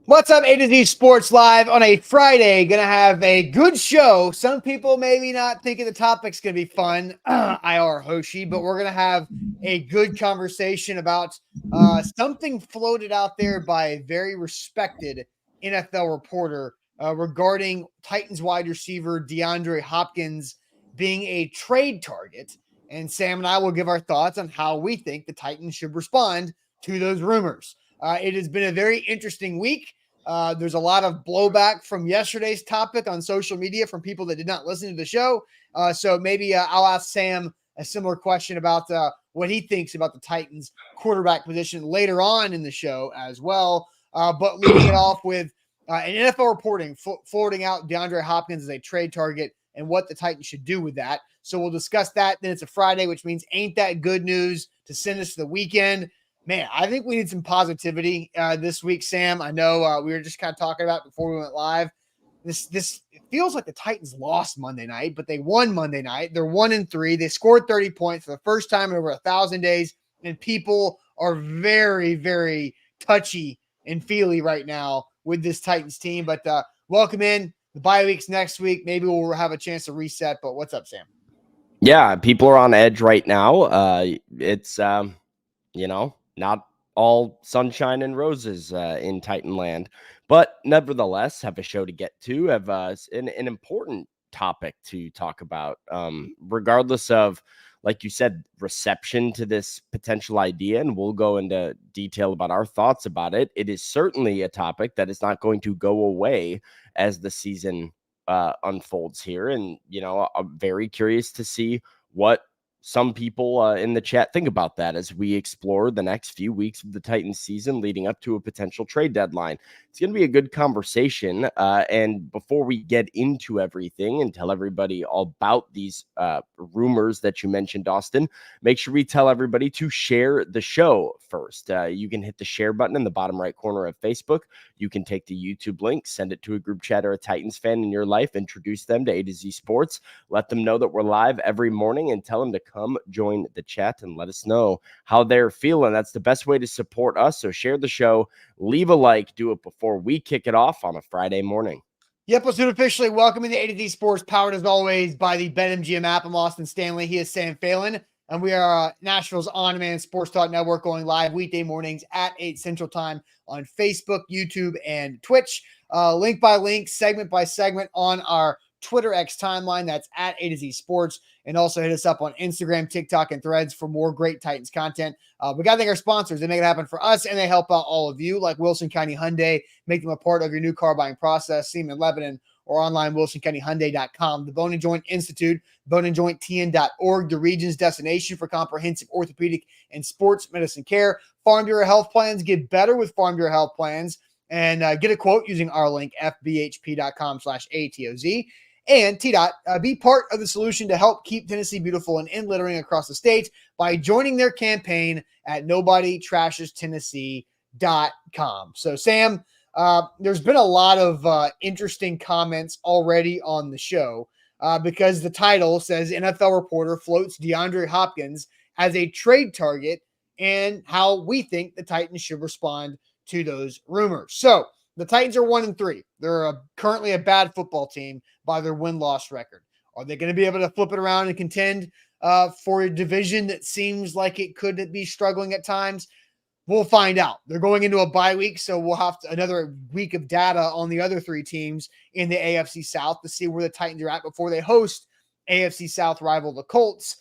What's up, A to Z Sports Live on a Friday? Gonna have a good show. Some people maybe not thinking the topic's gonna be fun, IR Hoshi, but we're gonna have a good conversation about something floated out there by a very respected NFL reporter regarding Titans wide receiver DeAndre Hopkins being a trade target. And Sam and I will give our thoughts on how we think the Titans should respond to those rumors. It has been a very interesting week. There's a lot of blowback from yesterday's topic on social media from people that did not listen to the show. So maybe I'll ask Sam a similar question about what he thinks about the Titans quarterback position later on in the show as well. But leading it off with an NFL reporting forwarding out DeAndre Hopkins as a trade target and what the Titans should do with that. So we'll discuss that. Then it's a Friday, which means ain't that good news to send us to the weekend. Man, I think we need some positivity this week, Sam. I know we were just kind of talking about before we went live. This it feels like the Titans lost Monday night, but they won Monday night. They're 1-3. They scored 30 points for the first time in over 1,000 days, and people are very, very touchy and feely right now with this Titans team. But welcome in. The bye week's next week. Maybe we'll have a chance to reset. But what's up, Sam? Yeah, people are on edge right now. It's not all sunshine and roses in Titan land, but nevertheless, have a show to get to, have an important topic to talk about, regardless of, like you said, reception to this potential idea, and we'll go into detail about our thoughts about it. It is certainly a topic that is not going to go away as the season unfolds here, and I'm very curious to see what some people in the chat think about that as we explore the next few weeks of the Titans season leading up to a potential trade deadline. It's going to be a good conversation. And before we get into everything and tell everybody all about these rumors that you mentioned, Austin, make sure we tell everybody to share the show first. You can hit the share button in the bottom right corner of Facebook. You can take the YouTube link, send it to a group chat or a Titans fan in your life, introduce them to A to Z Sports, let them know that we're live every morning, and tell them to come join the chat and let us know how they're feeling. That's the best way to support us. So share the show, leave a like, do it before we kick it off on a Friday morning. Yep, let's do it officially. Welcome into A to Z Sports, powered as always by the BetMGM app. I'm Austin Stanley. He is Sam Phelan, and we are Nashville's on-demand sports talk network, going live weekday mornings at 8 Central Time on Facebook, YouTube, and Twitch. Link by link, segment by segment on our Twitter X timeline. That's at A to Z Sports. And also hit us up on Instagram, TikTok, and Threads for more great Titans content. We got to thank our sponsors. They make it happen for us, and they help out all of you, like Wilson County Hyundai. Make them a part of your new car buying process. See them in Lebanon or online, wilsoncountyhyundai.com. The Bone and Joint Institute, boneandjointtn.org, the region's destination for comprehensive orthopedic and sports medicine care. Farm Bureau Health Plans. Get better with Farm Bureau Health Plans. And get a quote using our link, fbhp.com/ATOZ. And TDOT, be part of the solution to help keep Tennessee beautiful and end littering across the state by joining their campaign at NobodyTrashesTennessee.com. So, Sam, there's been a lot of interesting comments already on the show because the title says NFL reporter floats DeAndre Hopkins as a trade target and how we think the Titans should respond to those rumors. So, the Titans are 1-3. They're currently a bad football team by their win-loss record. Are they going to be able to flip it around and contend for a division that seems like it could be struggling at times? We'll find out. They're going into a bye week, so we'll have another week of data on the other three teams in the AFC South to see where the Titans are at before they host AFC South rival the Colts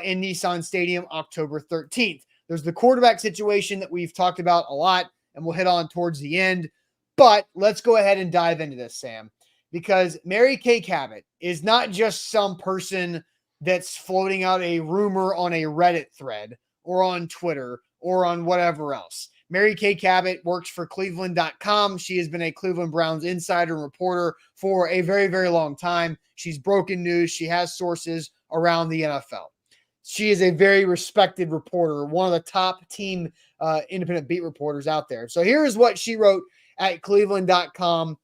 in Nissan Stadium October 13th. There's the quarterback situation that we've talked about a lot, and we'll hit on towards the end. But let's go ahead and dive into this, Sam, because Mary Kay Cabot is not just some person that's floating out a rumor on a Reddit thread or on Twitter or on whatever else. Mary Kay Cabot works for Cleveland.com. She has been a Cleveland Browns insider and reporter for a very, very long time. She's broken news. She has sources around the NFL. She is a very respected reporter, one of the top team independent beat reporters out there. So here is what she wrote at Cleveland.com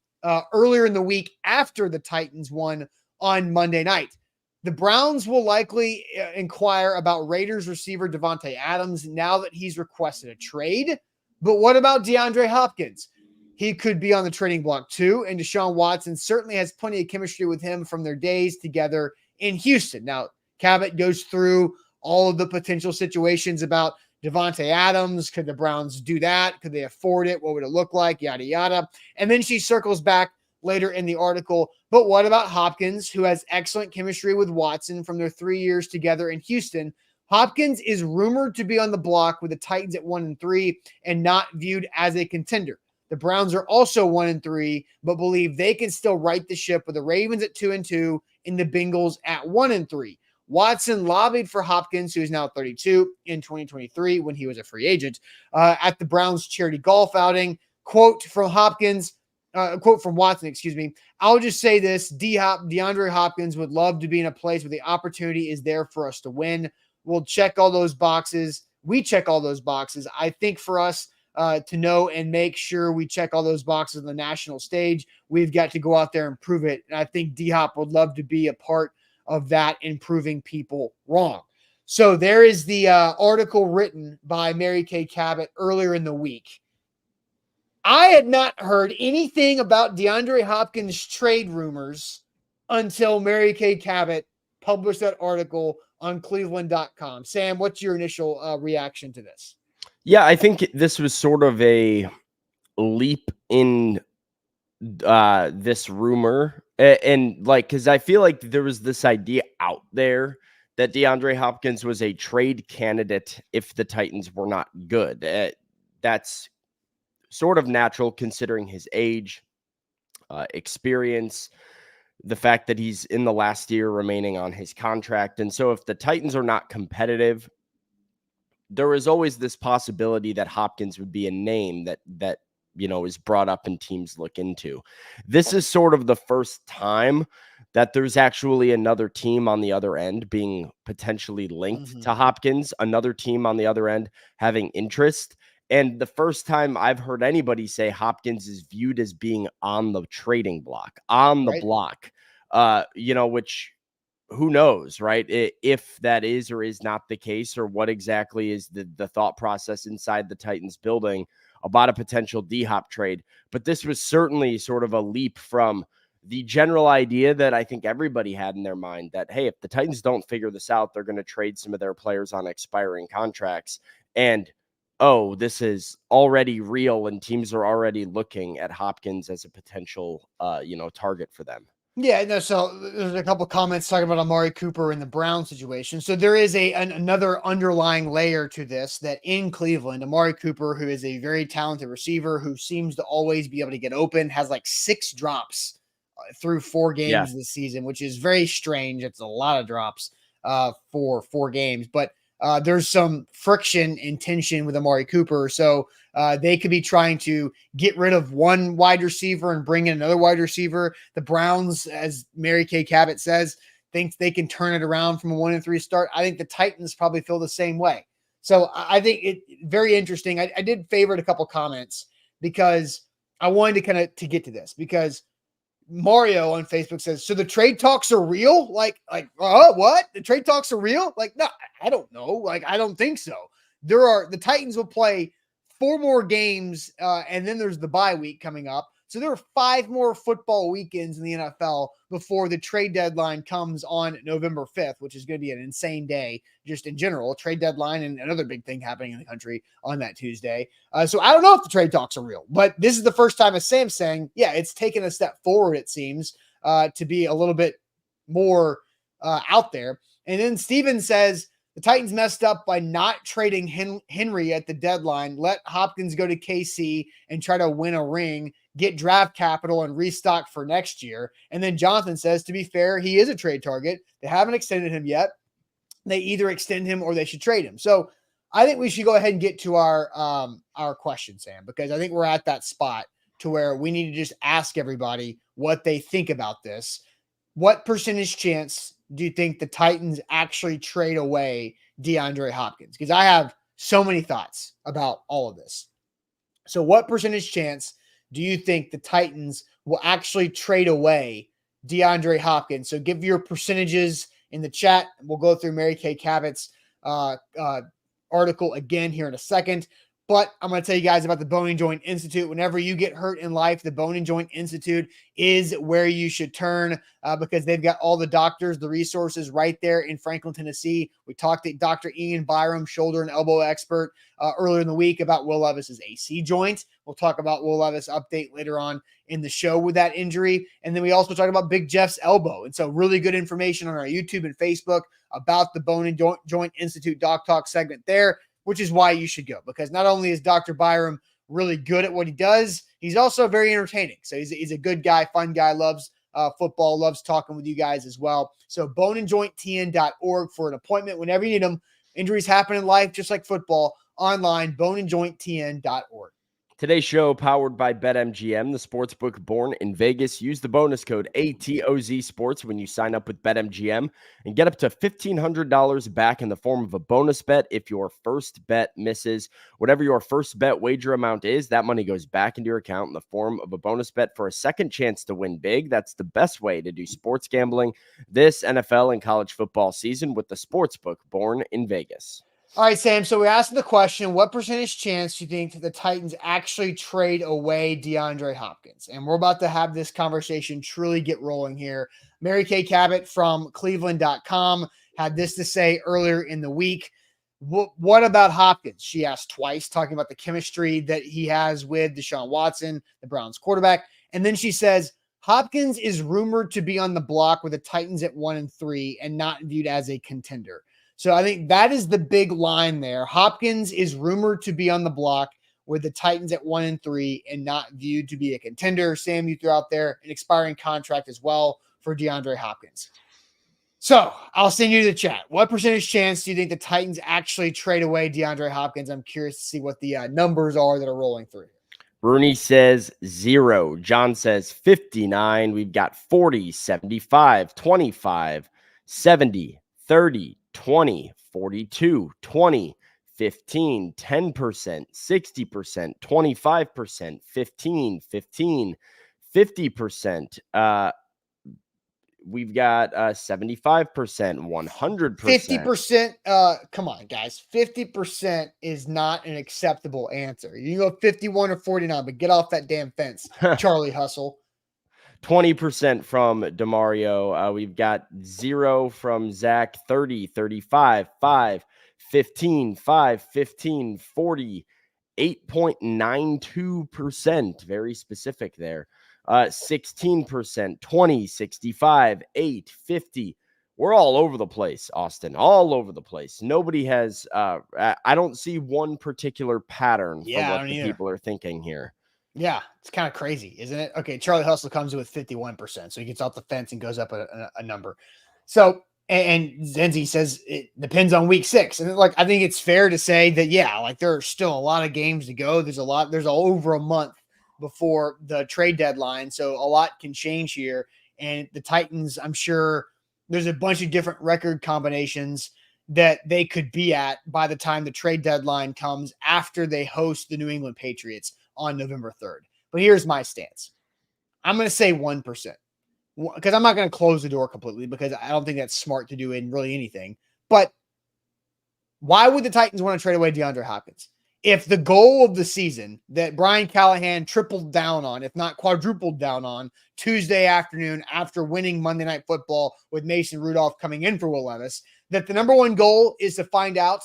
earlier in the week after the Titans won on Monday night. The Browns will likely inquire about Raiders receiver Devontae Adams now that he's requested a trade. But what about DeAndre Hopkins? he could be on the trading block too. And Deshaun Watson certainly has plenty of chemistry with him from their days together in Houston. Now, Cabot goes through all of the potential situations about Devontae Adams. Could the Browns do that? Could they afford it? What would it look like? Yada, yada. And then she circles back later in the article. But what about Hopkins, who has excellent chemistry with Watson from their 3 years together in Houston? Hopkins is rumored to be on the block with the Titans at 1-3 and not viewed as a contender. The Browns are also 1-3, but believe they can still right the ship with the Ravens at 2-2 and the Bengals at 1-3. Watson lobbied for Hopkins, who is now 32, in 2023 when he was a free agent, at the Browns charity golf outing. Quote from Watson, excuse me. I'll just say this: DeAndre Hopkins would love to be in a place where the opportunity is there for us to win. We'll check all those boxes. We check all those boxes. I think for us to know and make sure we check all those boxes on the national stage, we've got to go out there and prove it. And I think D-Hop would love to be a part of that and proving people wrong. So there is the article written by Mary Kay Cabot earlier in the week. I had not heard anything about DeAndre Hopkins trade rumors until Mary Kay Cabot published that article on Cleveland.com. Sam, what's your initial reaction to this? Yeah, I think this was sort of a leap in this rumor. And like, because I feel like there was this idea out there that DeAndre Hopkins was a trade candidate if the Titans were not good. That's sort of natural considering his age, experience, the fact that he's in the last year remaining on his contract. And so if the Titans are not competitive, there is always this possibility that Hopkins would be a name that is brought up and teams look into. This is sort of the first time that there's actually another team on the other end being potentially linked to Hopkins, another team on the other end having interest. And the first time I've heard anybody say Hopkins is viewed as being on the trading block, on the block, which who knows, right? If that is or is not the case, or what exactly is the thought process inside the Titans building about a potential D-Hop trade. But this was certainly sort of a leap from the general idea that I think everybody had in their mind that, hey, if the Titans don't figure this out, they're going to trade some of their players on expiring contracts. And oh, this is already real, and teams are already looking at Hopkins as a potential, target for them. Yeah, no, so there's a couple comments talking about Amari Cooper and the Brown situation. So there is another underlying layer to this, that in Cleveland, Amari Cooper, who is a very talented receiver who seems to always be able to get open, has like 6 drops through 4 games this season, which is very strange. It's a lot of drops for 4 games, but there's some friction and tension with Amari Cooper. So they could be trying to get rid of one wide receiver and bring in another wide receiver. The Browns, as Mary Kay Cabot says, thinks they can turn it around from a 1-3 start. I think the Titans probably feel the same way. So I think it very interesting. I did favorite a couple comments because I wanted to kind of to get to this, because Mario on Facebook says, so the trade talks are real? Like, what? The trade talks are real? Like, no, I don't know. Like, I don't think so. The Titans will play 4 more games, and then there's the bye week coming up. So there are 5 more football weekends in the NFL before the trade deadline comes on November 5th, which is going to be an insane day just in general. Trade deadline and another big thing happening in the country on that Tuesday. So I don't know if the trade talks are real, but this is the first time, as Sam's saying, yeah, it's taken a step forward, it seems, to be a little bit more out there. And then Steven says, the Titans messed up by not trading Henry at the deadline. Let Hopkins go to KC and try to win a ring, get draft capital, and restock for next year. And then Jonathan says, to be fair, he is a trade target. They haven't extended him yet. They either extend him or they should trade him. So I think we should go ahead and get to our question, Sam, because I think we're at that spot to where we need to just ask everybody what they think about this. What percentage chance do you think the Titans actually trade away DeAndre Hopkins? Because I have so many thoughts about all of this. So what percentage chance do you think the Titans will actually trade away DeAndre Hopkins? So give your percentages in the chat. We'll go through Mary Kay Cabot's article again here in a second. But I'm going to tell you guys about the Bone and Joint Institute. Whenever you get hurt in life, the Bone and Joint Institute is where you should turn because they've got all the doctors, the resources right there in Franklin, Tennessee. We talked to Dr. Ian Byram, shoulder and elbow expert, earlier in the week about Will Levis's AC joint. We'll talk about Will Levis update later on in the show with that injury. And then we also talked about Big Jeff's elbow. And so really good information on our YouTube and Facebook about the Bone and Joint Institute Doc Talk segment there, which is why you should go, because not only is Dr. Byram really good at what he does, he's also very entertaining. So he's a good guy, fun guy, loves football, loves talking with you guys as well. So boneandjointtn.org for an appointment whenever you need them. Injuries happen in life, just like football. Online, boneandjointtn.org. Today's show powered by BetMGM, the sportsbook born in Vegas. Use the bonus code ATOZ Sports when you sign up with BetMGM and get up to $1,500 back in the form of a bonus bet if your first bet misses. Whatever your first bet wager amount is, that money goes back into your account in the form of a bonus bet for a second chance to win big. That's the best way to do sports gambling this NFL and college football season with the sportsbook born in Vegas. All right, Sam. So we asked the question, what percentage chance do you think that the Titans actually trade away DeAndre Hopkins? And we're about to have this conversation truly get rolling here. Mary Kay Cabot from Cleveland.com had this to say earlier in the week. What about Hopkins? She asked twice, talking about the chemistry that he has with Deshaun Watson, the Browns quarterback. And then she says, Hopkins is rumored to be on the block with the Titans at 1-3 and not viewed as a contender. So I think that is the big line there. Hopkins is rumored to be on the block with the Titans at 1-3 and not viewed to be a contender. Sam, you threw out there an expiring contract as well for DeAndre Hopkins. So I'll send you to the chat. What percentage chance do you think the Titans actually trade away DeAndre Hopkins? I'm curious to see what the numbers are that are rolling through. Rooney says 0. John says 59. We've got 40, 75, 25, 70, 30, 20, 42, 20, 15, 10%, 60%, 25%, 15, 15, 50%. We've got 75%, 100%. 50%. Come on, guys. 50% is not an acceptable answer. You can go 51 or 49, but get off that damn fence, Charlie Hustle. 20% from DeMario. We've got 0 from Zach, 30, 35, 5, 15, 5, 15, 40, 8.92%. Very specific there. 16%, 20, 65, 8, 50. We're all over the place, Austin, all over the place. Nobody has, I don't see one particular pattern for what the people are thinking here. Yeah, it's kind of crazy, isn't it? Okay, Charlie Hustle comes in with 51%, so he gets off the fence and goes up a number. So, and Zenzi says it depends on week 6. And like, I think it's fair to say that, yeah, like there are still a lot of games to go. There's over a month before the trade deadline, so a lot can change here. And the Titans, I'm sure there's a bunch of different record combinations that they could be at by the time the trade deadline comes after they host the New England Patriots on November 3rd. But here's my stance. I'm going to say 1%, because I'm not going to close the door completely, because I don't think that's smart to do in really anything. But why would the Titans want to trade away DeAndre Hopkins? If the goal of the season that Brian Callahan tripled down on, if not quadrupled down on, Tuesday afternoon after winning Monday Night Football with Mason Rudolph coming in for Will Levis, that the number one goal is to find out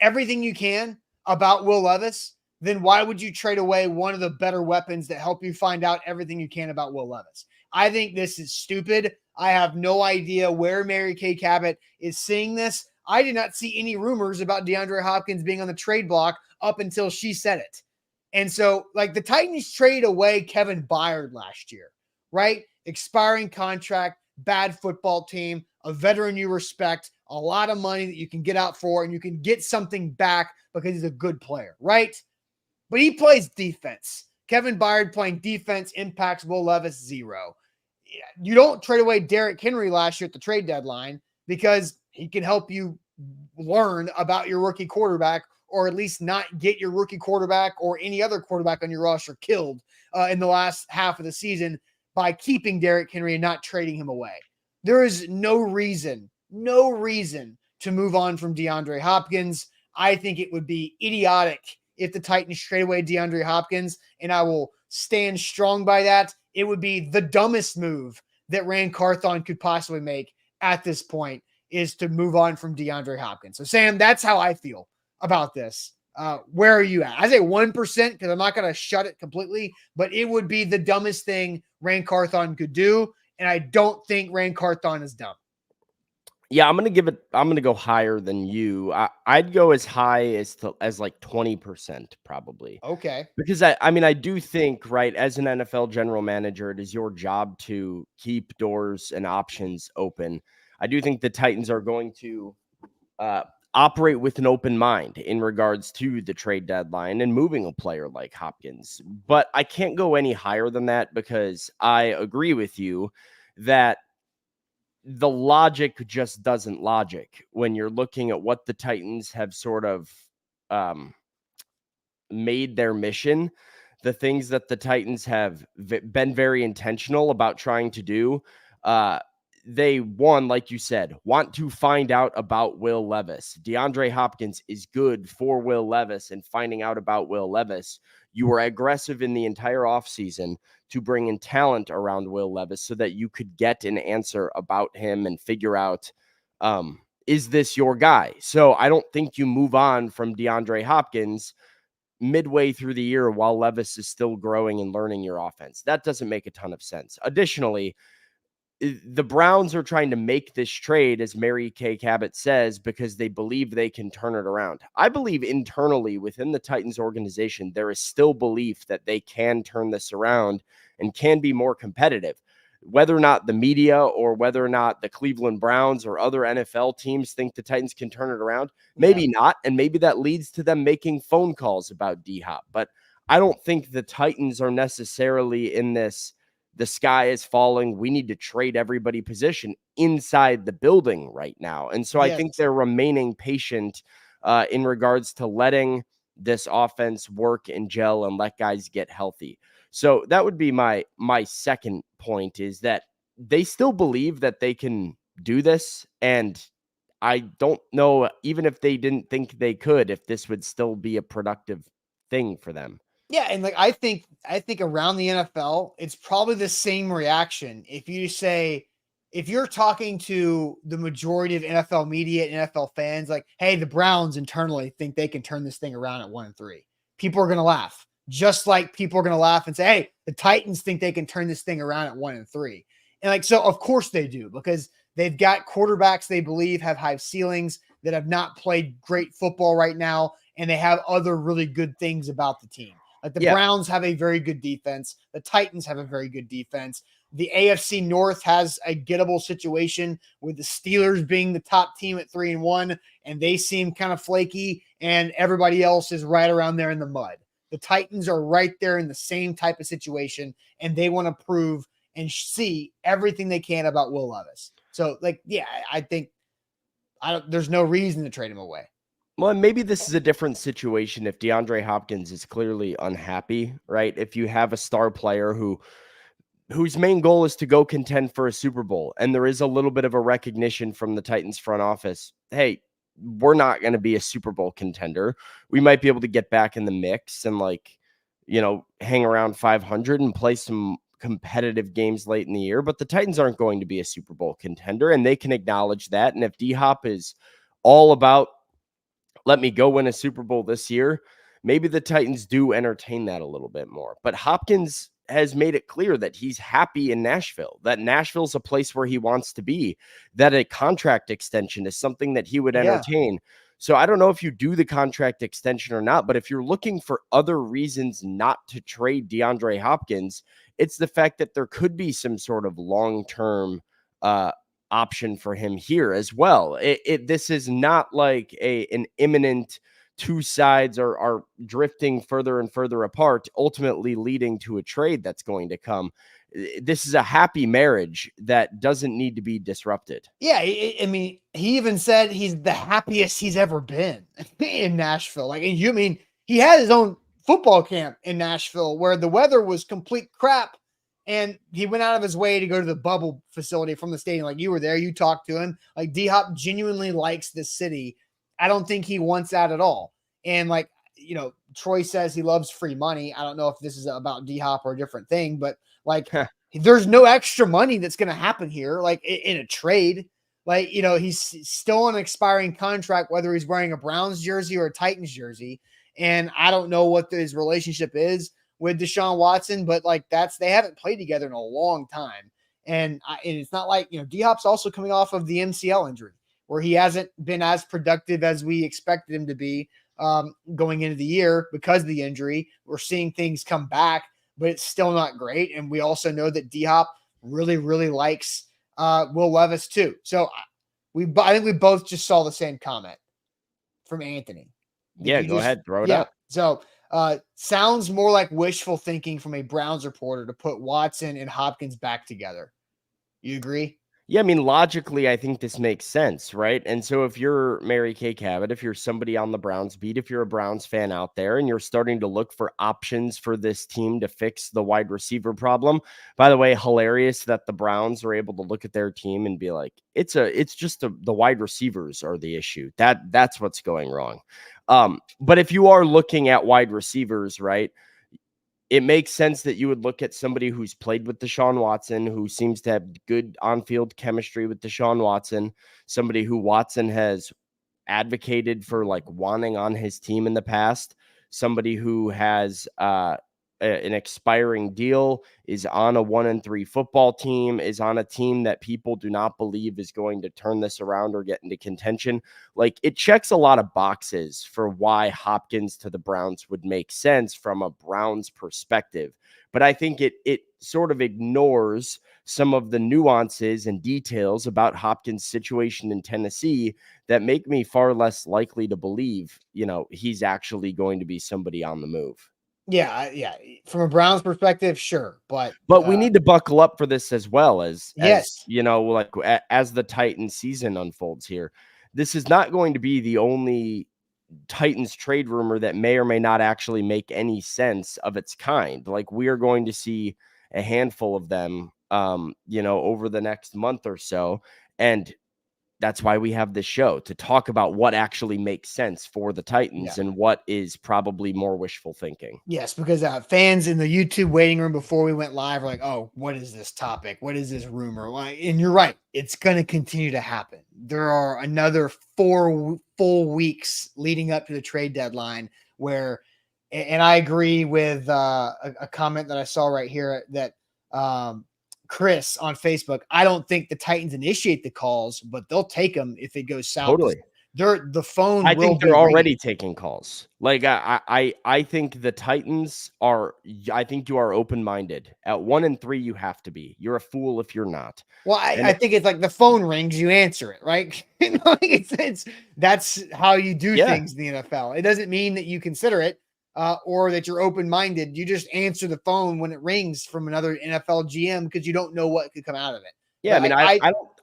everything you can about Will Levis, then why would you trade away one of the better weapons that help you find out everything you can about Will Levis? I think this is stupid. I have no idea where Mary Kay Cabot is seeing this. I did not see any rumors about DeAndre Hopkins being on the trade block up until she said it. And so, like, the Titans traded away Kevin Byard last year, right? Expiring contract, bad football team, a veteran you respect, a lot of money that you can get out for, and you can get something back because he's a good player, right? But he plays defense. Kevin Byard playing defense impacts Will Levis 0. You don't trade away Derrick Henry last year at the trade deadline because he can help you learn about your rookie quarterback, or at least not get your rookie quarterback or any other quarterback on your roster killed in the last half of the season by keeping Derrick Henry and not trading him away. There is no reason to move on from DeAndre Hopkins. I think it would be idiotic if the Titans trade away DeAndre Hopkins, and I will stand strong by that. It would be the dumbest move that Rand Carthon could possibly make at this point, is to move on from DeAndre Hopkins. So, Sam, that's how I feel about this. Where are you at? I say 1% because I'm not going to shut it completely, but it would be the dumbest thing Rand Carthon could do, and I don't think Rand Carthon is dumb. Yeah, I'm gonna go higher than you. I'd go as high as like 20% probably. Okay. Because I mean, I do think, right, as an NFL general manager, it is your job to keep doors and options open. I do think the Titans are going to operate with an open mind in regards to the trade deadline and moving a player like Hopkins. But I can't go any higher than that because I agree with you that the logic just doesn't logic when you're looking at what the Titans have sort of um, made their mission, the things that the Titans have been very intentional about trying to do. They, one, like you said, want to find out about Will Levis. DeAndre Hopkins is good for Will Levis, and finding out about Will Levis, you were aggressive in the entire offseason to bring in talent around Will Levis so that you could get an answer about him and figure out, is this your guy? So I don't think you move on from DeAndre Hopkins midway through the year while Levis is still growing and learning your offense. That doesn't make a ton of sense. Additionally, the Browns are trying to make this trade, as Mary Kay Cabot says, because they believe they can turn it around. I believe internally within the Titans organization, there is still belief that they can turn this around and can be more competitive. Whether or not the media or whether or not the Cleveland Browns or other NFL teams think the Titans can turn it around, maybe not. And maybe that leads to them making phone calls about D-Hop. But I don't think the Titans are necessarily in this the sky is falling, we need to trade everybody position inside the building right now. And so I think they're remaining patient in regards to letting this offense work and gel and let guys get healthy. So that would be my second point, is that they still believe that they can do this. And I don't know, even if they didn't think they could, if this would still be a productive thing for them. Yeah, and like I think around the NFL, it's probably the same reaction. If you're talking to the majority of NFL media and NFL fans, like, hey, the Browns internally think they can turn this thing around at 1-3. People are gonna laugh. Just like people are gonna laugh and say, hey, the Titans think they can turn this thing around at 1-3. And like, so of course they do, because they've got quarterbacks they believe have high ceilings that have not played great football right now, and they have other really good things about the team. Like the Browns have a very good defense. The Titans have a very good defense. The AFC North has a gettable situation with the Steelers being the top team at 3-1, and they seem kind of flaky, and everybody else is right around there in the mud. The Titans are right there in the same type of situation, and they want to prove and see everything they can about Will Levis. So, like, yeah, I think there's no reason to trade him away. Well, maybe this is a different situation if DeAndre Hopkins is clearly unhappy, right? If you have a star player whose main goal is to go contend for a Super Bowl, and there is a little bit of a recognition from the Titans front office, hey, we're not going to be a Super Bowl contender. We might be able to get back in the mix and, like, hang around 500 and play some competitive games late in the year, but the Titans aren't going to be a Super Bowl contender, and they can acknowledge that. And if D-Hop is all about, let me go win a Super Bowl this year, maybe the Titans do entertain that a little bit more. But Hopkins has made it clear that he's happy in Nashville, that Nashville's a place where he wants to be, that a contract extension is something that he would entertain. So I don't know if you do the contract extension or not, but if you're looking for other reasons not to trade DeAndre Hopkins, it's the fact that there could be some sort of long-term option for him here as well. This is not like an imminent two sides are drifting further and further apart, ultimately leading to a trade that's going to come. This is a happy marriage that doesn't need to be disrupted. Yeah, I mean, he even said he's the happiest he's ever been in Nashville. Like, and you mean he had his own football camp in Nashville where the weather was complete crap, and he went out of his way to go to the bubble facility from the stadium. Like, you were there, you talked to him. Like, D-Hop genuinely likes this city. I don't think he wants out at all. And like, Troy says he loves free money. I don't know if this is about D-Hop or a different thing, but like there's no extra money that's going to happen here, like in a trade. Like, he's still on an expiring contract, whether he's wearing a Browns jersey or a Titans jersey. And I don't know what his relationship is with Deshaun Watson, but like they haven't played together in a long time. And it's not like, D-Hop's also coming off of the MCL injury where he hasn't been as productive as we expected him to be going into the year because of the injury. We're seeing things come back, but it's still not great. And we also know that D-Hop really, really likes Will Levis too. So I think we both just saw the same comment from Anthony. Yeah, go ahead, throw it up. So sounds more like wishful thinking from a Browns reporter to put Watson and Hopkins back together. You agree? Yeah, I mean, logically, I think this makes sense, right? And so if you're Mary Kay Cabot, if you're somebody on the Browns beat, if you're a Browns fan out there and you're starting to look for options for this team to fix the wide receiver problem, by the way, hilarious that the Browns are able to look at their team and be like, it's just the wide receivers are the issue. That's what's going wrong. But if you are looking at wide receivers, right, it makes sense that you would look at somebody who's played with Deshaun Watson, who seems to have good on-field chemistry with Deshaun Watson, somebody who Watson has advocated for like wanting on his team in the past, somebody who has an expiring deal, is on a 1-3 football team, is on a team that people do not believe is going to turn this around or get into contention. Like, it checks a lot of boxes for why Hopkins to the Browns would make sense from a Browns perspective. But I think it sort of ignores some of the nuances and details about Hopkins' situation in Tennessee that make me far less likely to believe, he's actually going to be somebody on the move. Yeah. From a Browns perspective, sure. But we need to buckle up for this as well as as the Titans season unfolds here. This is not going to be the only Titans trade rumor that may or may not actually make any sense of its kind. Like, we are going to see a handful of them, over the next month or so. And that's why we have this show, to talk about what actually makes sense for the Titans and what is probably more wishful thinking. Yes, because fans in the YouTube waiting room before we went live were like, oh, what is this topic? What is this rumor? And you're right. It's going to continue to happen. There are another 4 full weeks leading up to the trade deadline where, and I agree with a comment that I saw right here that Chris on Facebook, I don't think the Titans initiate the calls, but they'll take them if it goes south. Totally. The phone. I think they're already taking calls. Like, I think the Titans are. I think you are open-minded. At 1-3, you have to be. You're a fool if you're not. Well, I think it's like the phone rings, you answer it, right? That's how you do things in the NFL. It doesn't mean that you consider it. Or that you're open-minded. You just answer the phone when it rings from another NFL GM because you don't know what could come out of it. Yeah, but I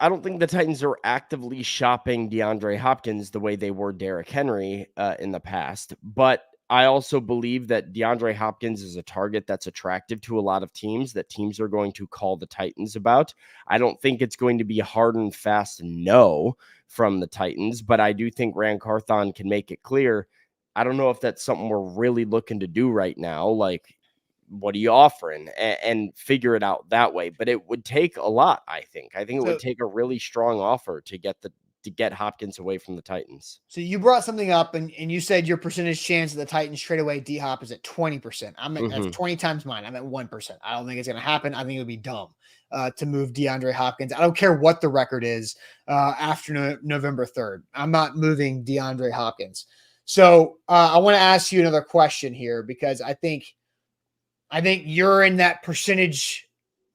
don't think the Titans are actively shopping DeAndre Hopkins the way they were Derrick Henry in the past. But I also believe that DeAndre Hopkins is a target that's attractive to a lot of teams, that teams are going to call the Titans about. I don't think it's going to be a hard and fast no from the Titans, but I do think Rand Carthon can make it clear. I don't know if that's something we're really looking to do right now. Like, what are you offering? And figure it out that way. But it would take a lot, I think. I think it would take a really strong offer to get Hopkins away from the Titans. So you brought something up, and you said your percentage chance of the Titans trade away D-Hop is at 20%. That's 20 times mine. I'm at 1%. I don't think it's going to happen. I think it would be dumb to move DeAndre Hopkins. I don't care what the record is after November 3rd. I'm not moving DeAndre Hopkins. So I want to ask you another question here, because I think you're in that percentage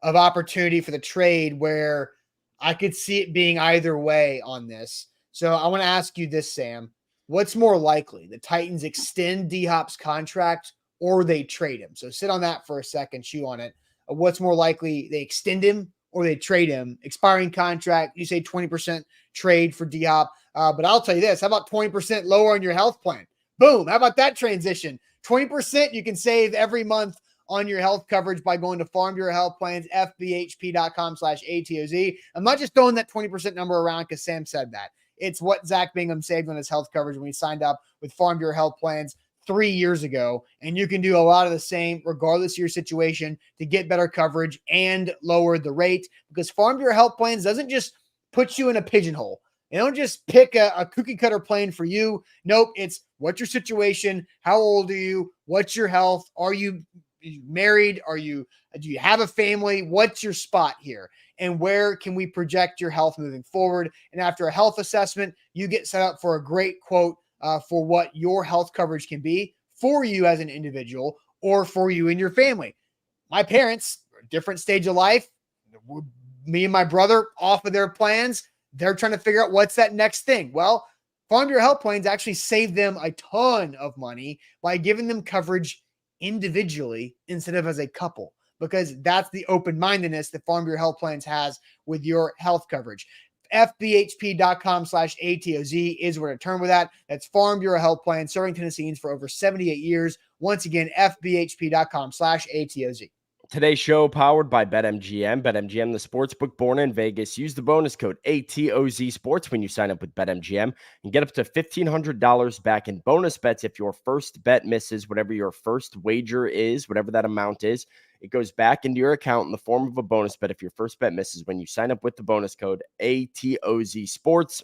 of opportunity for the trade where I could see it being either way on this. So I want to ask you this, Sam. What's more likely? The Titans extend D-Hop's contract or they trade him? So sit on that for a second, chew on it. What's more likely? They extend him or they trade him? Expiring contract, you say 20% trade for D-Hop. But I'll tell you this, how about 20% lower on your health plan? Boom. How about that transition? 20% you can save every month on your health coverage by going to Farm Bureau Health Plans, fbhp.com/ATOZ. I'm not just throwing that 20% number around because Sam said that. It's what Zach Bingham saved on his health coverage when he signed up with Farm Bureau Health Plans. 3 years ago, and you can do a lot of the same regardless of your situation to get better coverage and lower the rate, because Farm Bureau Health Plans doesn't just put you in a pigeonhole. They don't just pick a cookie cutter plan for you. Nope. It's what's your situation? How old are you? What's your health? Are you married? Do you have a family? What's your spot here? And where can we project your health moving forward? And after a health assessment, you get set up for a great quote for what your health coverage can be for you as an individual or for you and your family. My parents, different stage of life, me and my brother off of their plans. They're trying to figure out what's that next thing. Well, Farm Bureau Health Plans actually save them a ton of money by giving them coverage individually instead of as a couple, because that's the open-mindedness that Farm Bureau Health Plans has with your health coverage. FBHP.com/ATOZ is where to turn with that. That's Farm Bureau Health Plan, serving Tennesseans for over 78 years. Once again, FBHP.com/ATOZ. Today's show powered by BetMGM. BetMGM, the sportsbook born in Vegas. Use the bonus code ATOZ Sports when you sign up with BetMGM and get up to $1,500 back in bonus bets if your first bet misses. Whatever your first wager is, whatever that amount is, it goes back into your account in the form of a bonus bet if your first bet misses when you sign up with the bonus code ATOZ Sports.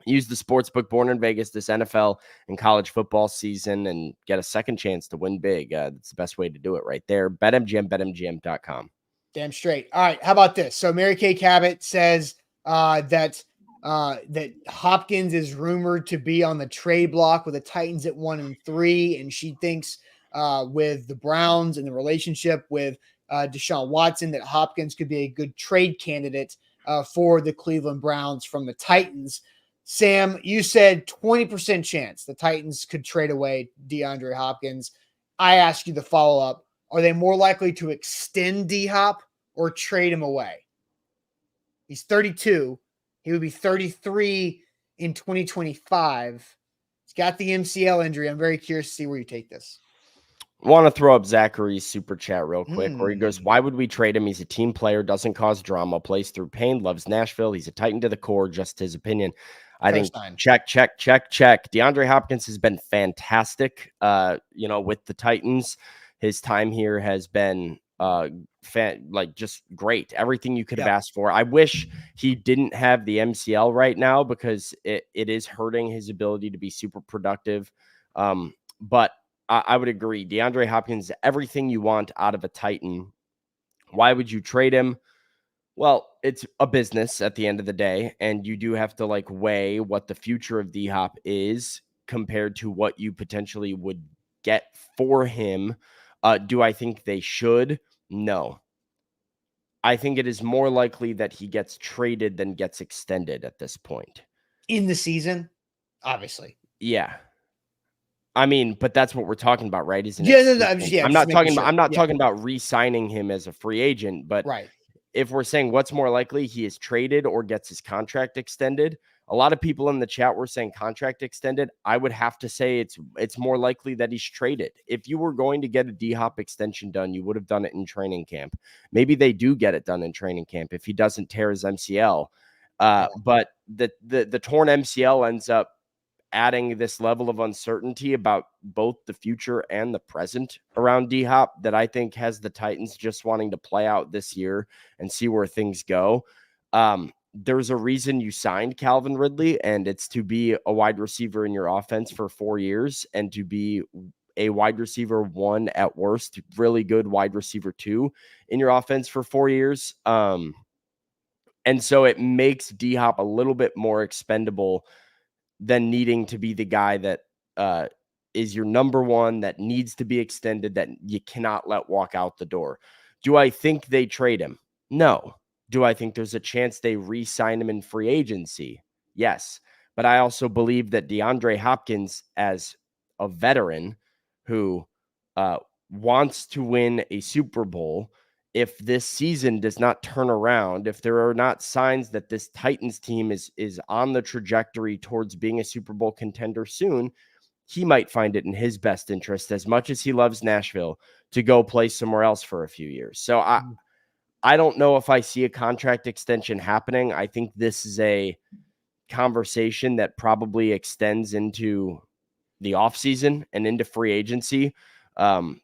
Use the sportsbook born in Vegas this NFL and college football season and get a second chance to win big. That's the best way to do it right there. BetMGM, BetMGM.com. Damn straight. All right. How about this? So Mary Kay Cabot says that Hopkins is rumored to be on the trade block with the Titans at 1-3. And she thinks with the Browns and the relationship with Deshaun Watson, that Hopkins could be a good trade candidate for the Cleveland Browns from the Titans. Sam, you said 20% chance the Titans could trade away DeAndre Hopkins. I ask you the follow-up. Are they more likely to extend D-Hop or trade him away? He's 32. He would be 33 in 2025. He's got the MCL injury. I'm very curious to see where you take this. Want to throw up Zachary's super chat real quick where he goes, why would we trade him? He's a team player, doesn't cause drama, plays through pain, loves Nashville. He's a Titan to the core, just his opinion. I think check. DeAndre Hopkins has been fantastic, with the Titans. His time here has been just great. Everything you could have asked for. I wish he didn't have the MCL right now because it is hurting his ability to be super productive. But I would agree. DeAndre Hopkins, everything you want out of a Titan. Why would you trade him? Well, it's a business at the end of the day, and you do have to weigh what the future of D-Hop is compared to what you potentially would get for him. Do I think they should? No. I think it is more likely that he gets traded than gets extended at this point. In the season? Obviously. Yeah. I mean, but that's what we're talking about, right? Isn't it? Yeah. I'm not talking about re-signing him as a free agent, but right. If we're saying what's more likely, he is traded or gets his contract extended. A lot of people in the chat were saying contract extended. I would have to say it's more likely that he's traded. If you were going to get a D-Hop extension done, you would have done it in training camp. Maybe they do get it done in training camp if he doesn't tear his MCL. But the torn MCL ends up adding this level of uncertainty about both the future and the present around D-Hop that I think has the Titans just wanting to play out this year and see where things go. There's a reason you signed Calvin Ridley, and it's to be a wide receiver in your offense for 4 years and to be a wide receiver 1 at worst, really good wide receiver 2 in your offense for 4 years. And so it makes D-Hop a little bit more expendable than needing to be the guy that is your number 1 that needs to be extended, that you cannot let walk out the door. Do I think they trade him? No. Do I think there's a chance they re-sign him in free agency? Yes. But I also believe that DeAndre Hopkins, as a veteran who wants to win a Super Bowl, if this season does not turn around, if there are not signs that this Titans team is on the trajectory towards being a Super Bowl contender soon, he might find it in his best interest, as much as he loves Nashville, to go play somewhere else for a few years. So I don't know if I see a contract extension happening. I think this is a conversation that probably extends into the offseason and into free agency.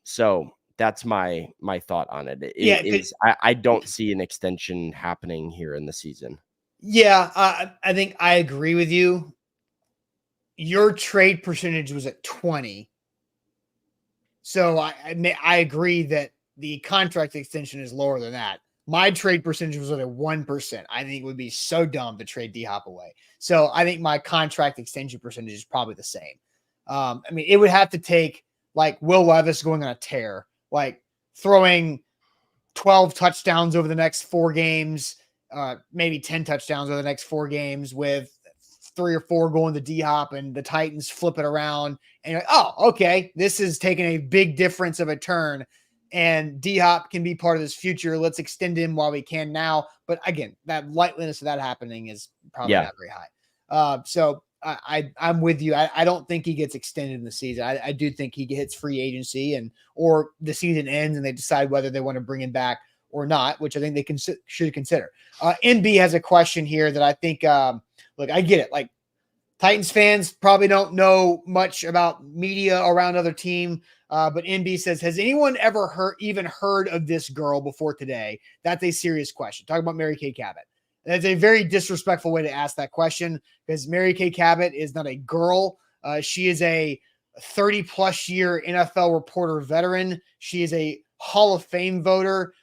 So that's my thought on it. I don't see an extension happening here in the season. Yeah, I think I agree with you. Your trade percentage was at 20. So I agree that the contract extension is lower than that. My trade percentage was at 1%. I think it would be so dumb to trade D-Hop away. So I think my contract extension percentage is probably the same. I mean, it would have to take like Will Levis going on a tear, like throwing 12 touchdowns over the next 4 games, maybe 10 touchdowns over the next 4 games with 3 or 4 going to D-Hop and the Titans flip it around. And you're like, oh, okay, this is taking a big difference of a turn. And D-Hop can be part of this future. Let's extend him while we can now. But again, that likeliness of that happening is probably not very high. So I'm with you. I don't think he gets extended in the season. I do think he hits free agency or the season ends and they decide whether they want to bring him back or not, which I think they should consider. NB has a question here that I think, look, I get it. Like Titans fans probably don't know much about media around other team. But NB says, has anyone ever even heard of this girl before today? That's a serious question. Talk about Mary Kay Cabot. That's a very disrespectful way to ask that question because Mary Kay Cabot is not a girl. She is a 30-plus year NFL reporter veteran. She is a Hall of Fame voter.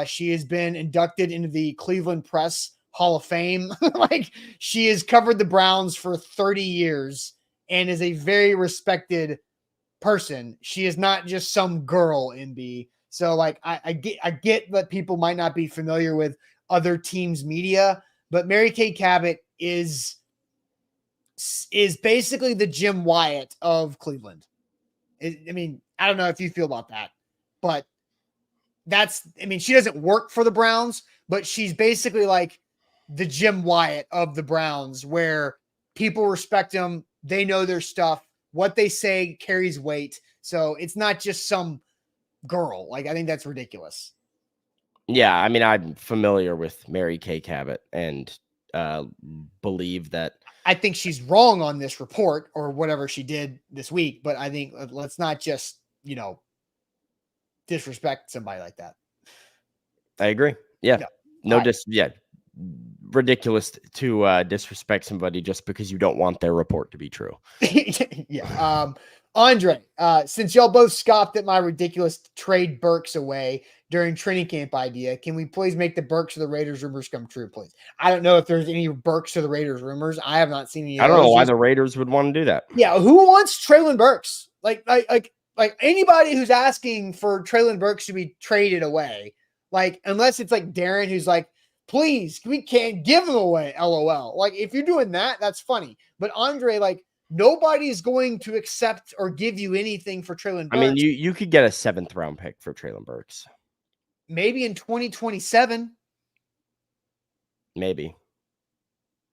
She has been inducted into the Cleveland Press Hall of Fame. Like she has covered the Browns for 30 years and is a very respected person. She is not just some girl, NB. So like I get that people might not be familiar with other teams' media, but Mary Kay Cabot is basically the Jim Wyatt of Cleveland. I mean, I don't know if you feel about that, but she doesn't work for the Browns, but she's basically like the Jim Wyatt of the Browns, where people respect them. They know their stuff. What they say carries weight. So it's not just some girl. Like, I think that's ridiculous. Yeah, I mean, I'm familiar with Mary Kay Cabot and believe that. I think she's wrong on this report or whatever she did this week, but I think let's not just, disrespect somebody like that. I agree. Yeah. Ridiculous to disrespect somebody just because you don't want their report to be true. Yeah. Andre, since y'all both scoffed at my ridiculous trade Burks away during training camp idea, can we please make the Burks of the Raiders rumors come true, please? I don't know if there's any Burks of the Raiders rumors. I have not seen any. I don't know why the Raiders would want to do that. Yeah, who wants Treylon Burks? Like anybody who's asking for Treylon Burks to be traded away, like unless it's like Darren who's like, please, we can't give him away. LOL. Like if you're doing that, that's funny. But Andre, like nobody's going to accept or give you anything for Treylon Burks. I mean, you could get a 7th round pick for Treylon Burks. Maybe in 2027. Maybe.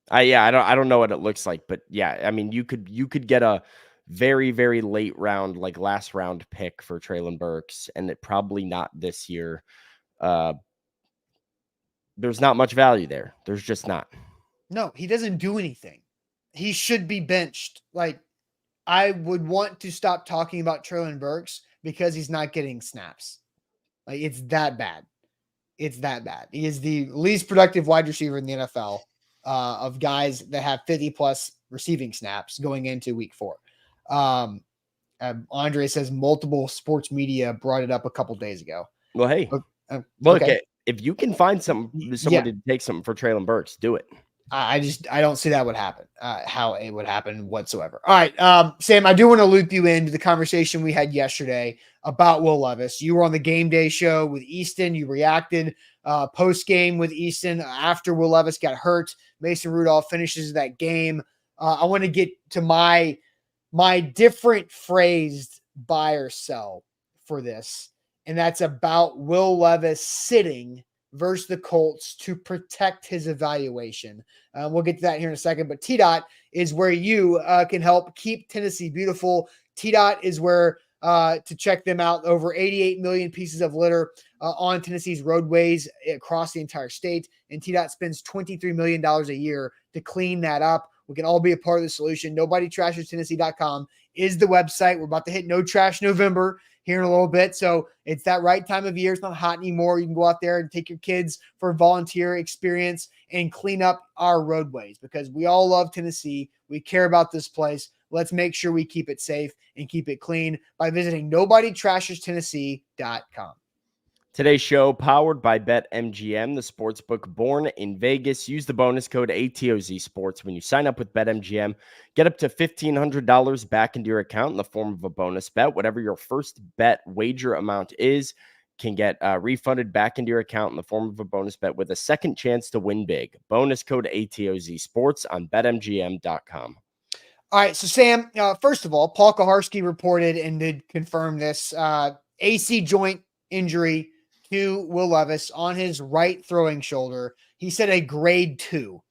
I don't know what it looks like, but yeah, I mean, you could get a very, very late round, like last round pick for Treylon Burks, and it probably not this year. There's not much value there. There's just not. No, he doesn't do anything. He should be benched. Like, I would want to stop talking about Treylon Burks because he's not getting snaps. Like, it's that bad. It's that bad. He is the least productive wide receiver in the NFL of guys that have 50-plus receiving snaps going into week 4. Andre says multiple sports media brought it up a couple days ago. Well, hey. Look, okay. If you can find somebody to take something for Treylon Burks, do it. I don't see that would happen, how it would happen whatsoever. All right, Sam, I do want to loop you into the conversation we had yesterday about Will Levis. You were on the game day show with Easton. You reacted post-game with Easton after Will Levis got hurt. Mason Rudolph finishes that game. I want to get to my different phrased buy or sell for this, and that's about Will Levis sitting versus the Colts to protect his evaluation. We'll get to that here in a second, but TDOT is where you can help keep Tennessee beautiful. TDOT is where to check them out. Over 88 million pieces of litter on Tennessee's roadways across the entire state, and TDOT spends $23 million a year to clean that up We can all be a part of the solution. NobodyTrashesTennessee.com is the website. We're about to hit No Trash November here in a little bit. So it's that right time of year. It's not hot anymore. You can go out there and take your kids for a volunteer experience and clean up our roadways, because we all love Tennessee. We care about this place. Let's make sure we keep it safe and keep it clean by visiting NobodyTrashesTennessee.com. Today's show powered by BetMGM, the sportsbook born in Vegas. Use the bonus code ATOZ Sports when you sign up with BetMGM. Get up to $1,500 back into your account in the form of a bonus bet. Whatever your first bet wager amount is can get refunded back into your account in the form of a bonus bet with a second chance to win big. Bonus code ATOZ Sports on BetMGM.com. All right, so Sam, first of all, Paul Kaharski reported and did confirm this AC joint injury to Will Levis on his right throwing shoulder. He said a grade 2,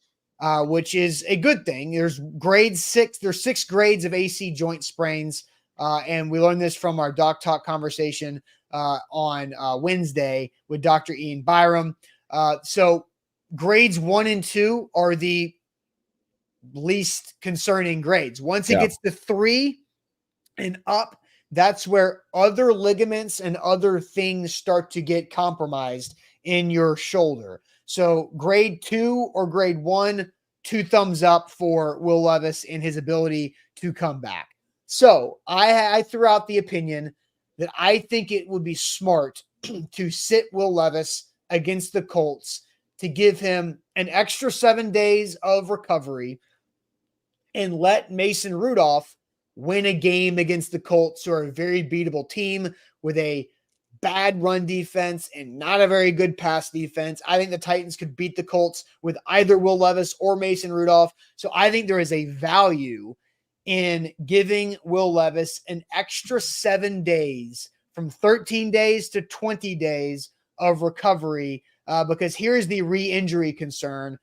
which is a good thing. There's grade 6. There's 6 grades of AC joint sprains, and we learned this from our Doc Talk conversation on Wednesday with Dr. Ian Byram. So grades 1 and 2 are the least concerning grades. Once it gets to 3 and up, that's where other ligaments and other things start to get compromised in your shoulder. So grade 2 or grade 1, 2 thumbs up for Will Levis and his ability to come back. So I threw out the opinion that I think it would be smart to sit Will Levis against the Colts to give him an extra 7 days of recovery and let Mason Rudolph win a game against the Colts, who are a very beatable team with a bad run defense and not a very good pass defense. I think the Titans could beat the Colts with either Will Levis or Mason Rudolph. So I think there is a value in giving Will Levis an extra 7 days, from 13 days to 20 days of recovery, because here's the re-injury concern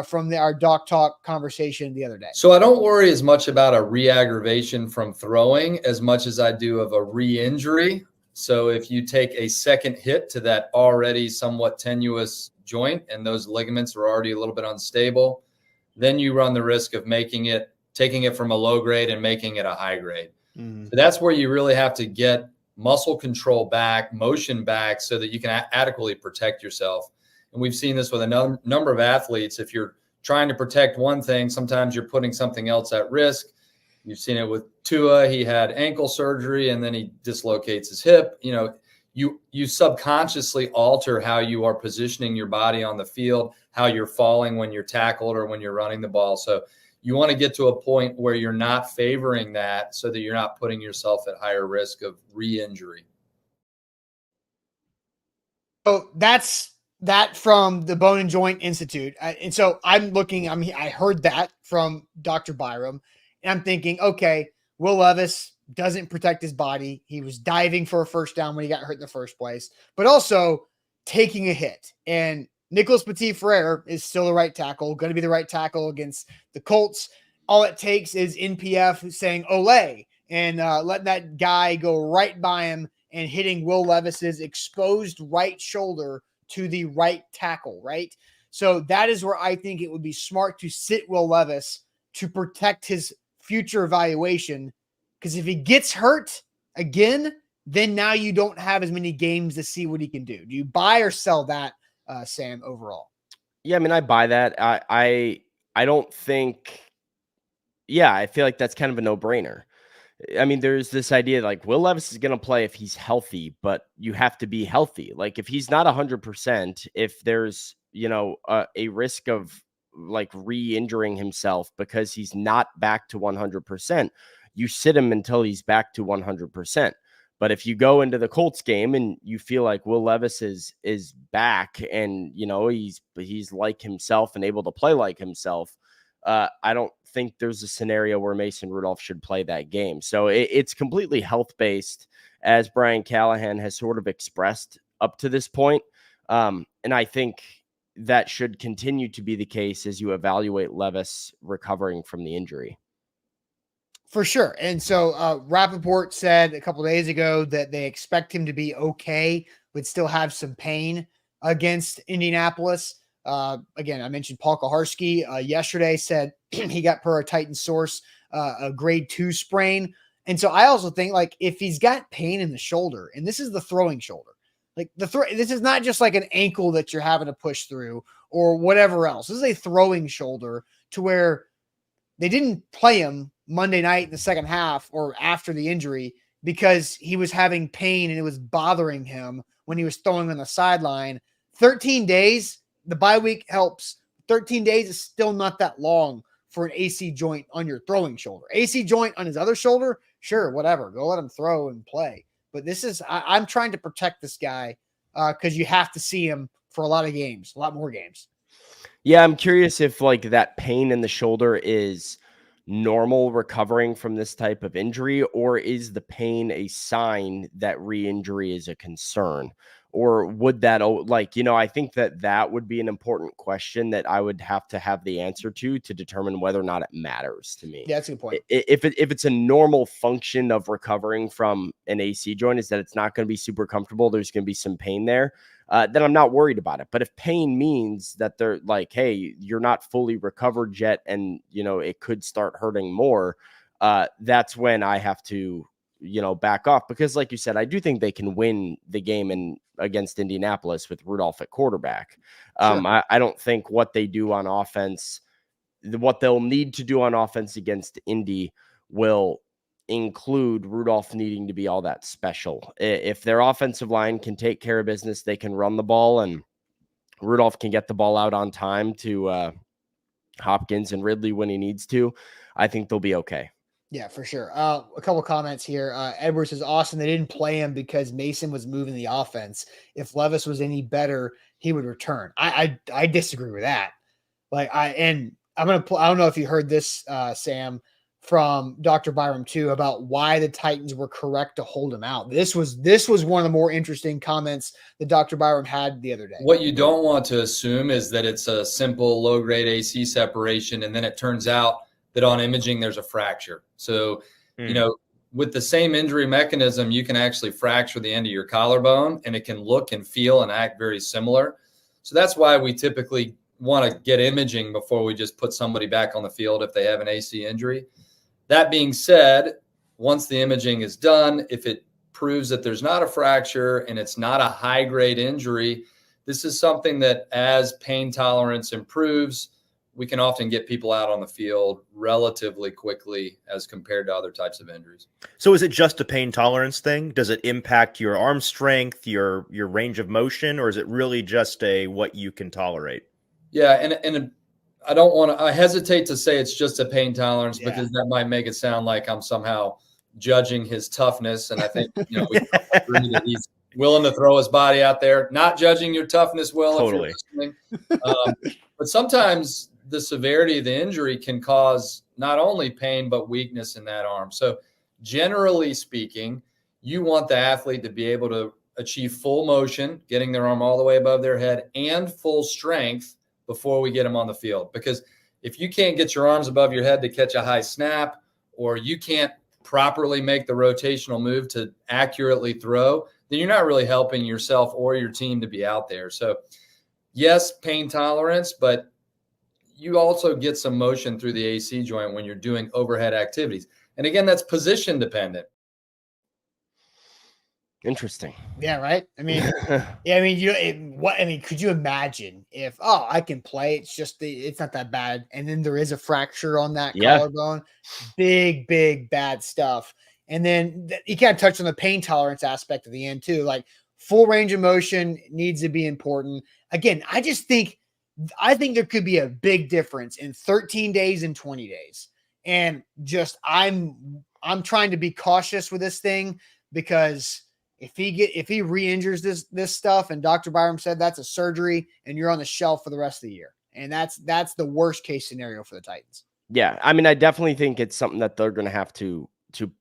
from our Doc Talk conversation the other day. So I don't worry as much about a re-aggravation from throwing as much as I do of a re-injury. So if you take a second hit to that already somewhat tenuous joint and those ligaments are already a little bit unstable, then you run the risk of taking it from a low grade and making it a high grade. So that's where you really have to get muscle control back, motion back, so that you can adequately protect yourself. And we've seen this with a number of athletes. If you're trying to protect one thing, sometimes you're putting something else at risk. You've seen it with Tua. He had ankle surgery and then he dislocates his hip. You subconsciously alter how you are positioning your body on the field, how you're falling when you're tackled or when you're running the ball. So you want to get to a point where you're not favoring that, so that you're not putting yourself at higher risk of re-injury. So that's that from the Bone and Joint Institute. And so I heard that from Dr. Byram, and I'm thinking, okay, Will Levis doesn't protect his body. He was diving for a first down when he got hurt in the first place, but also taking a hit. And Nicholas Petit-Frere is still the right tackle, going to be the right tackle against the Colts. All it takes is NPF saying Olay and letting that guy go right by him and hitting Will Levis's exposed right shoulder to the right tackle, right? So that is where I think it would be smart to sit Will Levis to protect his future evaluation, because if he gets hurt again, then now you don't have as many games to see what he can do. Do you buy or sell that, Sam, overall? Yeah, I mean, I buy that. I don't think, I feel like that's kind of a no-brainer. I mean, there's this idea like Will Levis is going to play if he's healthy, but you have to be healthy. Like if he's not 100%, if there's, a risk of like re-injuring himself because he's not back to 100%, you sit him until he's back to 100%. But if you go into the Colts game and you feel like Will Levis is back and, he's like himself and able to play like himself, I don't think there's a scenario where Mason Rudolph should play that game. So it's completely health-based, as Brian Callahan has sort of expressed up to this point. And I think that should continue to be the case as you evaluate Levis recovering from the injury. For sure. And so Rappaport said a couple of days ago that they expect him to be okay, but still have some pain against Indianapolis. Again, I mentioned Paul Kaharski yesterday, said he got, per a Titan source, a grade 2 sprain. And so I also think, like, if he's got pain in the shoulder, and this is the throwing shoulder, like this is not just like an ankle that you're having to push through or whatever else. This is a throwing shoulder, to where they didn't play him Monday night in the second half or after the injury because he was having pain and it was bothering him when he was throwing on the sideline. 13 days, the bye week helps. 13 days is still not that long for an AC joint on your throwing shoulder. AC joint on his other shoulder, sure, whatever. Go let him throw and play. But this is, I'm trying to protect this guy because you have to see him for a lot of games, a lot more games. Yeah, I'm curious if like that pain in the shoulder is normal recovering from this type of injury, or is the pain a sign that re-injury is a concern? Or would that, like, I think that would be an important question that I would have to have the answer to determine whether or not it matters to me. Yeah, that's a good point. If it's a normal function of recovering from an AC joint is that it's not going to be super comfortable, there's going to be some pain there, then I'm not worried about it. But if pain means that they're like, hey, you're not fully recovered yet, and it could start hurting more, that's when I have to back off, because like you said, I do think they can win the game against Indianapolis with Rudolph at quarterback. Sure. I don't think what they do on offense, what they'll need to do on offense against Indy, will include Rudolph needing to be all that special. If their offensive line can take care of business, they can run the ball, and Rudolph can get the ball out on time to Hopkins and Ridley when he needs to, I think they'll be okay. Yeah, for sure. A couple comments here. Edwards says, Austin, they didn't play him because Mason was moving the offense. If Levis was any better, he would return. I disagree with that. Like, I don't know if you heard this, Sam, from Dr. Byram too, about why the Titans were correct to hold him out. This was one of the more interesting comments that Dr. Byram had the other day. What you don't want to assume is that it's a simple low-grade AC separation, and then it turns out that on imaging there's a fracture. So, with the same injury mechanism, you can actually fracture the end of your collarbone, and it can look and feel and act very similar. So that's why we typically want to get imaging before we just put somebody back on the field if they have an AC injury. That being said, once the imaging is done, if it proves that there's not a fracture and it's not a high-grade injury, this is something that as pain tolerance improves, we can often get people out on the field relatively quickly as compared to other types of injuries. So is it just a pain tolerance thing? Does it impact your arm strength, your range of motion, or is it really just what you can tolerate? Yeah, and I hesitate to say it's just a pain tolerance because that might make it sound like I'm somehow judging his toughness. And I think, we agree that he's willing to throw his body out there. Not judging your toughness, Will, Totally. if you're listening. But sometimes the severity of the injury can cause not only pain, but weakness in that arm. So generally speaking, you want the athlete to be able to achieve full motion, getting their arm all the way above their head, and full strength before we get them on the field. Because if you can't get your arms above your head to catch a high snap, or you can't properly make the rotational move to accurately throw, then you're not really helping yourself or your team to be out there. So yes, pain tolerance, but you also get some motion through the AC joint when you're doing overhead activities. And again, that's position dependent. Interesting. Yeah, right. I mean, could you imagine if, I can play, it's just it's not that bad, and then there is a fracture on that collarbone, big bad stuff. And then you can't touch on the pain tolerance aspect of the end too. Like, full range of motion needs to be important. Again, I think there could be a big difference in 13 days and 20 days. And just I'm trying to be cautious with this thing, because if he re-injures this stuff, and Dr. Byram said that's a surgery, and you're on the shelf for the rest of the year. And that's the worst case scenario for the Titans. Yeah, I mean, I definitely think it's something that they're going to have to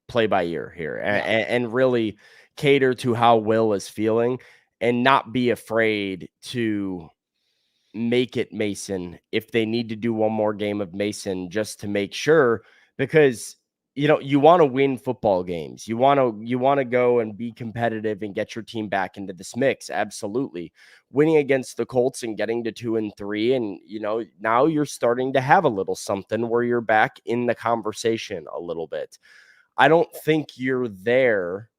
play by ear here, and really cater to how Will is feeling, and not be afraid to make it Mason if they need to do one more game of Mason, just to make sure, because you want to win football games. You want to go and be competitive and get your team back into this mix. Absolutely. Winning against the Colts and getting to 2-3. And, now you're starting to have a little something where you're back in the conversation a little bit. I don't think you're there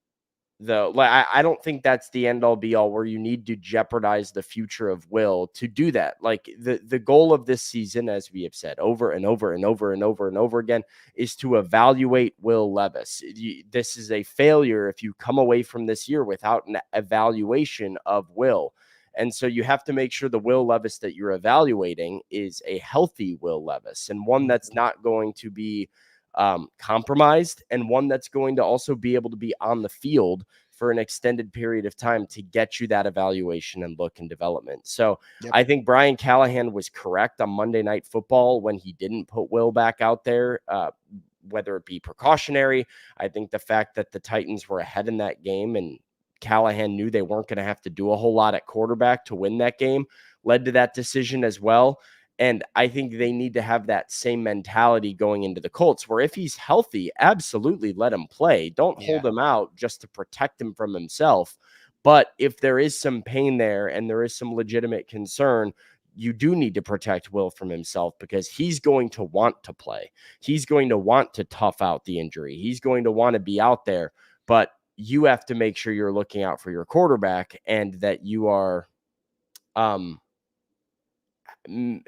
though. I don't think that's the end all be all where you need to jeopardize the future of Will to do that. Like the goal of this season, as we have said over and over and over and over and over again, is to evaluate Will Levis. This is a failure if you come away from this year without an evaluation of Will. And so you have to make sure the Will Levis that you're evaluating is a healthy Will Levis and one that's not going to be compromised, and one that's going to also be able to be on the field for an extended period of time to get you that evaluation and look and development. So I think Brian Callahan was correct on Monday Night Football when he didn't put Will back out there, whether it be precautionary. I think the fact that the Titans were ahead in that game and Callahan knew they weren't going to have to do a whole lot at quarterback to win that game led to that decision as well. And I think they need to have that same mentality going into the Colts, where if he's healthy, absolutely let him play. Don't hold him out just to protect him from himself. But if there is some pain there and there is some legitimate concern, you do need to protect Will from himself, because he's going to want to play. He's going to want to tough out the injury. He's going to want to be out there. But you have to make sure you're looking out for your quarterback and that you are you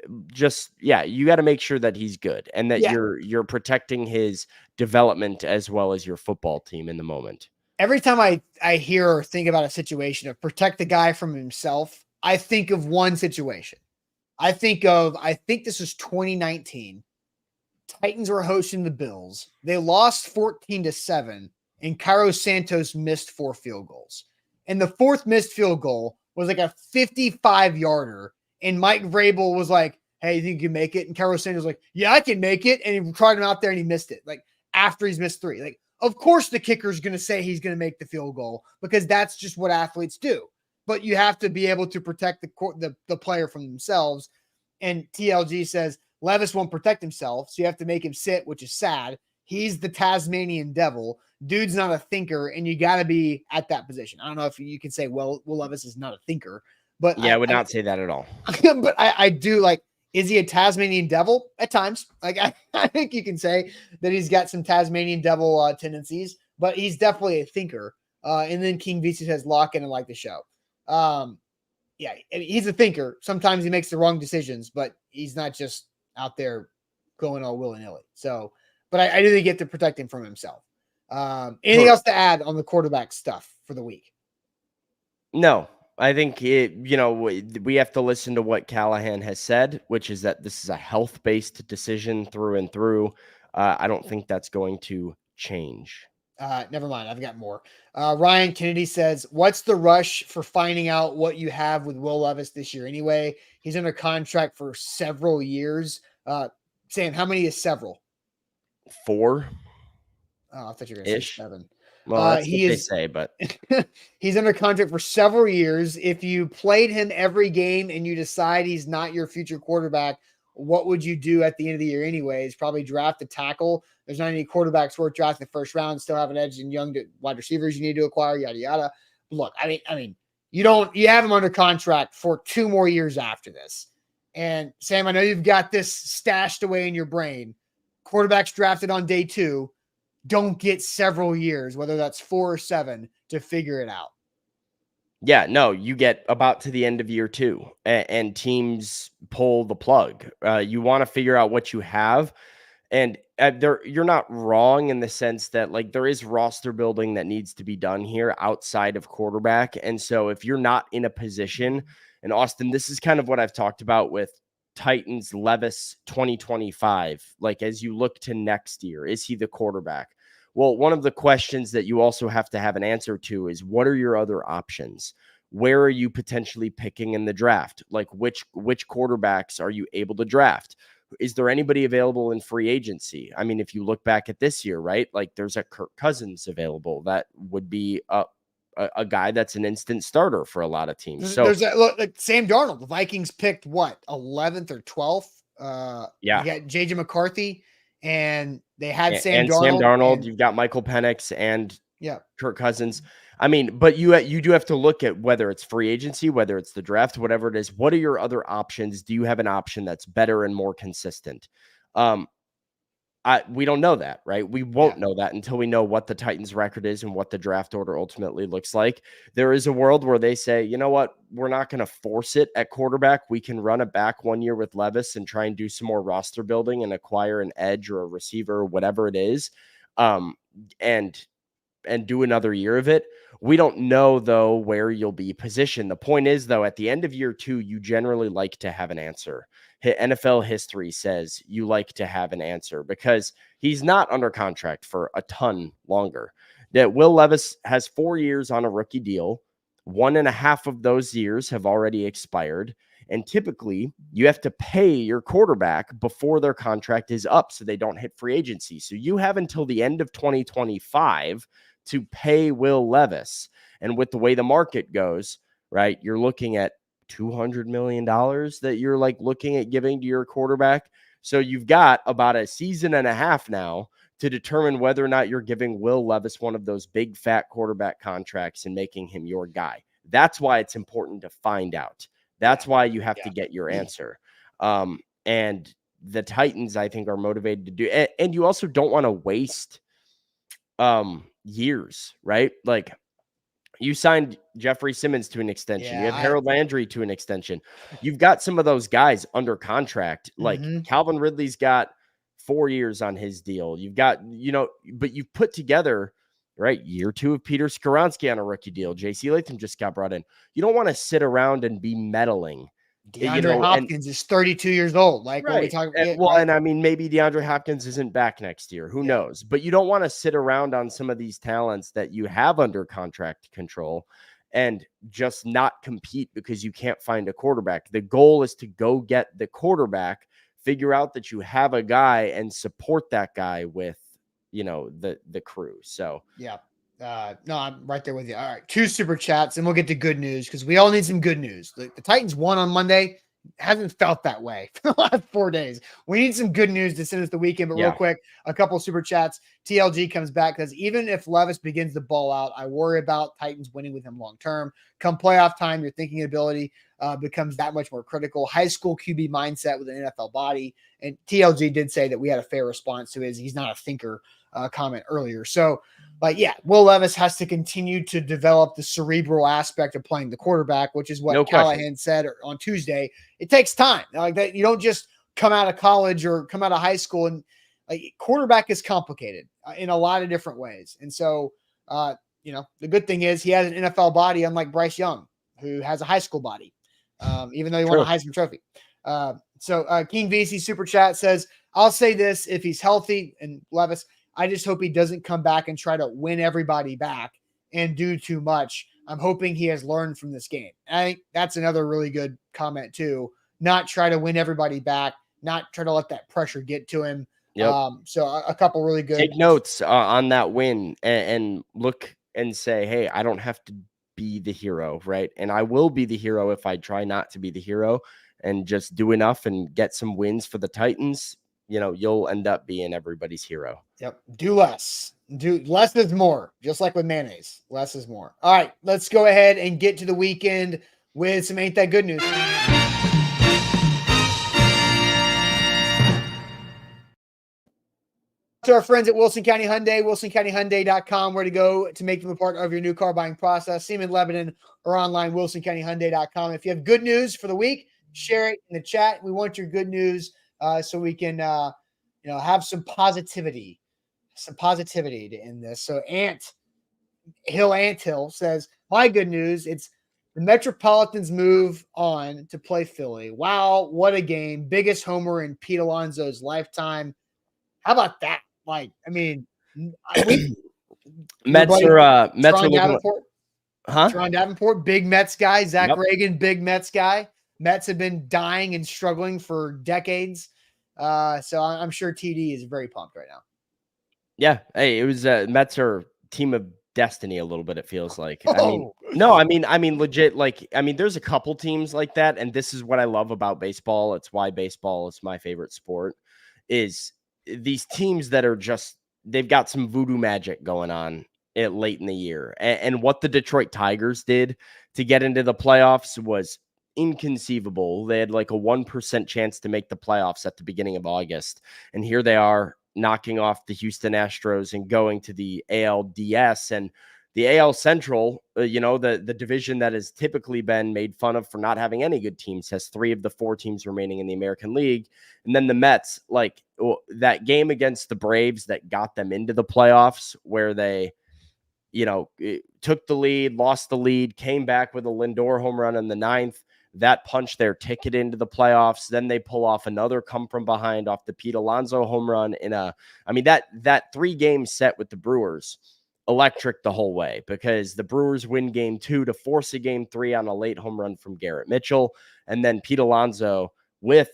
got to make sure that he's good and that you're protecting his development as well as your football team in the moment. Every time I hear or think about a situation of protect the guy from himself, I think of one situation. I think this was 2019. Titans were hosting the Bills. They lost 14-7, and Cairo Santos missed 4 field goals. And the 4th missed field goal was like a 55-yarder. And Mike Vrabel was like, hey, you think you can make it? And Cairo Santos was like, yeah, I can make it. And he tried him out there and he missed it. Like after he's missed 3. Like, of course the kicker is going to say he's going to make the field goal because that's just what athletes do. But you have to be able to protect the player from themselves. And TLG says Levis won't protect himself, so you have to make him sit, which is sad. He's the Tasmanian devil. Dude's not a thinker, and you got to be at that position. I don't know if you can say, well, Will Levis is not a thinker. But I would not say that at all. But I do like, is he a Tasmanian devil at times? Like I think you can say that he's got some Tasmanian devil tendencies, but he's definitely a thinker. And then King Visa says lock in and like the show. He's a thinker. Sometimes he makes the wrong decisions, but he's not just out there going all willy-nilly. So, but I do think you have to protect him from himself. Anything else to add on the quarterback stuff for the week? No. I think we have to listen to what Callahan has said, which is that this is a health-based decision through and through. I don't think that's going to change. Never mind. I've got more. Ryan Kennedy says, what's the rush for finding out what you have with Will Levis this year? Anyway, he's under contract for several years. Sam, how many is several? 4. Oh, I thought you were going to say 7. Well, that's what they say, but he's under contract for several years. If you played him every game and you decide he's not your future quarterback, what would you do at the end of the year anyways? Probably draft a tackle. There's not any quarterbacks worth drafting the first round. Still have an edge in young wide receivers you need to acquire, yada, yada. Look, I mean, you have him under contract for 2 more years after this. And Sam, I know you've got this stashed away in your brain. Quarterbacks drafted on day 2 don't get several years, whether that's 4 or 7, to figure it out. Yeah, no, you get about to the end of year 2 and teams pull the plug. You want to figure out what you have. And you're not wrong in the sense that like there is roster building that needs to be done here outside of quarterback. And so if you're not in a position, and Austin, this is kind of what I've talked about with Titans Levis 2025. Like as you look to next year, is he the quarterback? Well, one of the questions that you also have to have an answer to is what are your other options? Where are you potentially picking in the draft? Like which quarterbacks are you able to draft? Is there anybody available in free agency? I mean, if you look back at this year, right? Like there's a Kirk Cousins available. That would be a guy that's an instant starter for a lot of teams. So there's like Sam Darnold. The Vikings picked what, 11th or 12th? You got JJ McCarthy and they had Sam and Darnold. Sam Darnold, and, you've got Michael Penix and yeah, Kirk Cousins. I mean, but you do have to look at whether it's free agency, whether it's the draft, whatever it is. What are your other options? Do you have an option that's better and more consistent? We don't know that, right? We won't know that until we know what the Titans' record is and what the draft order ultimately looks like. There is a world where they say, you know what, we're not going to force it at quarterback. We can run it back 1 year with Levis and try and do some more roster building and acquire an edge or a receiver or whatever it is, and do another year of it. We don't know, though, where you'll be positioned. The point is, though, at the end of year 2, you generally like to have an answer. NFL history says you like to have an answer because he's not under contract for a ton longer. That Will Levis has 4 years on a rookie deal. 1.5 of those years have already expired. And typically, you have to pay your quarterback before their contract is up so they don't hit free agency. So you have until the end of 2025 to pay Will Levis. And with the way the market goes, right, you're looking at $200 million that you're like looking at giving to your quarterback. So you've got about a season and a half now to determine whether or not you're giving Will Levis one of those big fat quarterback contracts and making him your guy. That's why it's important to find out. That's why you have to get your answer. And the Titans, I think, are motivated to do it. And you also don't want to waste years, right? Like, you signed Jeffrey Simmons to an extension. You have Harold Landry to an extension. You've got some of those guys under contract. Like Calvin Ridley's got 4 years on his deal. You've got, but you've put together, right, year 2 of Peter Skoronski on a rookie deal. J.C. Latham just got brought in. You don't want to sit around and be meddling. DeAndre Hopkins is 32 years old. Like, right. What we talking about? Well, and I mean, maybe DeAndre Hopkins isn't back next year. Who knows? But you don't want to sit around on some of these talents that you have under contract control and just not compete because you can't find a quarterback. The goal is to go get the quarterback, figure out that you have a guy, and support that guy with, the crew. So, yeah. No, I'm right there with you. All right, 2 super chats, and we'll get to good news because we all need some good news. The Titans won on Monday. Hasn't felt that way for the last 4 days. We need some good news to send us the weekend. But real quick, a couple super chats. TLG comes back because even if Levis begins to ball out, I worry about Titans winning with him long term. Come playoff time, your thinking ability becomes that much more critical. High school QB mindset with an NFL body. And TLG did say that we had a fair response to his "he's not a thinker" comment earlier. So, but yeah, Will Levis has to continue to develop the cerebral aspect of playing the quarterback, which is what Callahan said on Tuesday. It takes time. Like that, you don't just come out of college or come out of high school, and like, quarterback is complicated in a lot of different ways. And so, the good thing is he has an NFL body, unlike Bryce Young, who has a high school body, even though he won a Heisman Trophy. So King VC Super Chat says, I'll say this, if he's healthy, and Levis, I just hope he doesn't come back and try to win everybody back and do too much. I'm hoping he has learned from this game. I think that's another really good comment too. Not try to win everybody back, not try to let that pressure get to him. Yep. So a couple really good. Take notes on that win and look and say, hey, I don't have to be the hero, right? And I will be the hero if I try not to be the hero and just do enough and get some wins for the Titans. You'll end up being everybody's hero. Yep. Do less. Do less is more, just like with mayonnaise. Less is more. All right, let's go ahead and get to the weekend with some Ain't That Good News. To our friends at Wilson County Hyundai, wilsoncountyhyundai.com, where to go to make them a part of your new car buying process. Seaman Lebanon or online, wilsoncountyhyundai.com. If you have good news for the week, share it in the chat. We want your good news so we can, have some positivity to end this. So Anthill says, my good news, it's the Metropolitans move on to play Philly. Wow, what a game. Biggest homer in Pete Alonso's lifetime. How about that? Like, I mean, Mets are looking. Ron Davenport, big Mets guy. Zach Reagan, big Mets guy. Mets have been dying and struggling for decades. So I'm sure TD is very pumped right now. Yeah. Hey, it was Mets are team of destiny a little bit, it feels like. I mean, legit, like, there's a couple teams like that, and this is what I love about baseball. It's why baseball is my favorite sport, is these teams that are just, they've got some voodoo magic going on late in the year. And what the Detroit Tigers did to get into the playoffs was inconceivable. They had like a 1% chance to make the playoffs at the beginning of August. And here they are knocking off the Houston Astros and going to the ALDS. And the AL Central, the division that has typically been made fun of for not having any good teams, has 3 of the 4 teams remaining in the American League. And then the Mets, like that game against the Braves that got them into the playoffs, where they, took the lead, lost the lead, came back with a Lindor home run in the 9th. That punched their ticket into the playoffs. Then they pull off another come from behind off the Pete Alonso home run that 3-game set with the Brewers, electric the whole way, because the Brewers win game 2 to force a game 3 on a late home run from Garrett Mitchell. And then Pete Alonso with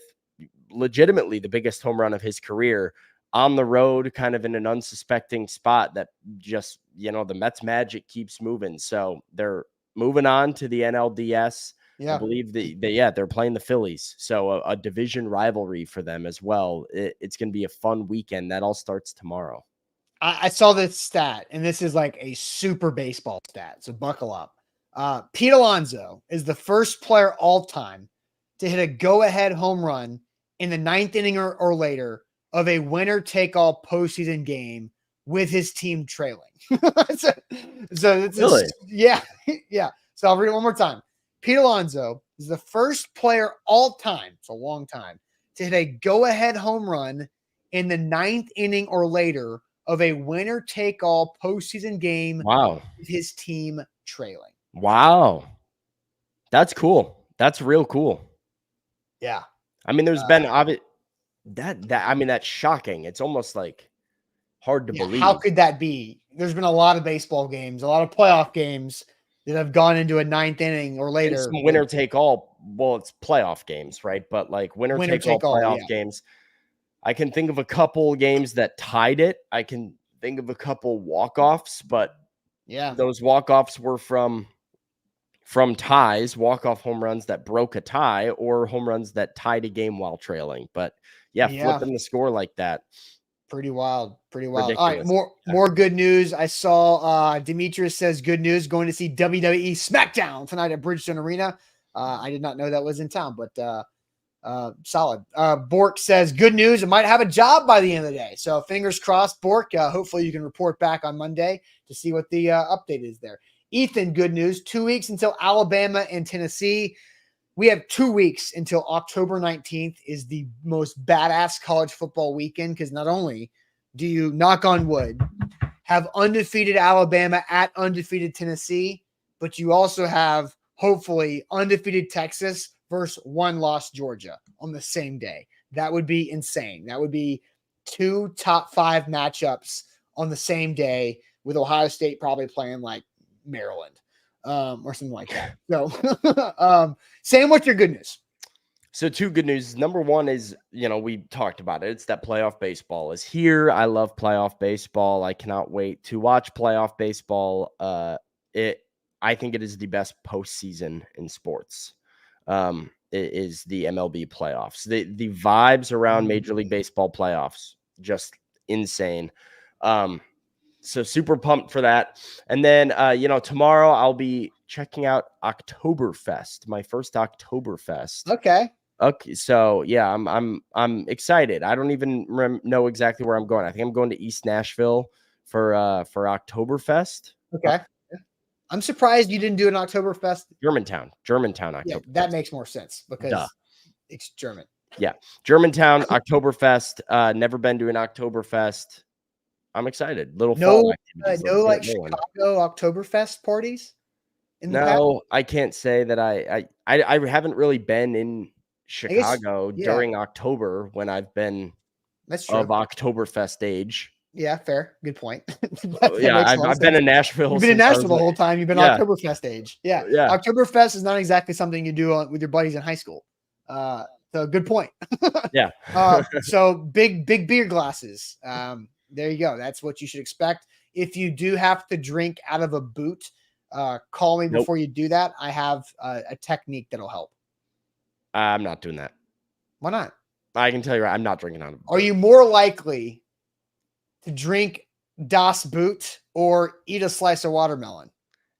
legitimately the biggest home run of his career on the road, kind of in an unsuspecting spot that just, the Mets magic keeps moving. So they're moving on to the NLDS. Yeah. I believe they're playing the Phillies. So a division rivalry for them as well. It's going to be a fun weekend. That all starts tomorrow. I saw this stat, and this is like a super baseball stat, so buckle up. Pete Alonso is the first player all time to hit a go-ahead home run in the 9th inning or later of a winner-take-all postseason game with his team trailing. so it's really? Yeah. So I'll read it one more time. Pete Alonso is the first player all time, it's a long time, to hit a go-ahead home run in the 9th inning or later of a winner-take-all postseason game. Wow. With his team trailing. Wow. That's cool. That's real cool. Yeah. I mean, there's been that's shocking. It's almost like hard to believe. How could that be? There's been a lot of baseball games, a lot of playoff games that have gone into a 9th inning or later. Some winner take all. Well, it's playoff games, right? But like winner take all playoff games. I can think of a couple games that tied it. I can think of a couple walk-offs, but those walk-offs were from ties, walk-off home runs that broke a tie, or home runs that tied a game while trailing. But flipping the score like that. Pretty wild. Ridiculous. All right, more good news. I saw Demetrius says good news, going to see WWE SmackDown tonight at Bridgestone Arena. I did not know that was in town, but solid. Bork says good news. It might have a job by the end of the day. So fingers crossed, Bork. Hopefully you can report back on Monday to see what the update is there. Ethan, good news. 2 weeks until Alabama and Tennessee. We have 2 weeks until October 19th is the most badass college football weekend, because not only do you, knock on wood, have undefeated Alabama at undefeated Tennessee, but you also have, hopefully, undefeated Texas versus 1-loss Georgia on the same day. That would be insane. That would be 2 top 5 matchups on the same day, with Ohio State probably playing like Maryland or something like that. So Sam, what's your good news? So 2 good news. Number 1 is, we talked about it. It's that playoff baseball is here. I love playoff baseball. I cannot wait to watch playoff baseball. I think it is the best postseason in sports. It is the MLB playoffs. The vibes around Major League Baseball playoffs, just insane. So super pumped for that. And then, tomorrow I'll be checking out Oktoberfest, my first Oktoberfest. Okay. So yeah, I'm excited. I don't even know exactly where I'm going. I think I'm going to East Nashville for Oktoberfest. Okay. I'm surprised you didn't do an Oktoberfest. Germantown Oktoberfest. Yeah, that makes more sense because it's German. Yeah. Germantown Oktoberfest. Never been to an Oktoberfest. I'm excited. Fall activities. No like Chicago Oktoberfest parties? No, I can't say that I haven't really been in Chicago during October when I've been of Oktoberfest age. Yeah, fair. Good point. I've been in Nashville. You've been in Nashville the whole time. You've been Oktoberfest age. Yeah. Oktoberfest is not exactly something you do with your buddies in high school. So good point. Yeah. So big beer glasses. There you go. That's what you should expect. If you do have to drink out of a boot, call me before you do that. I have a technique that'll help. I'm not doing that. Why not? I can tell you, I'm not drinking out of. Are you more likely to drink Das Boot or eat a slice of watermelon?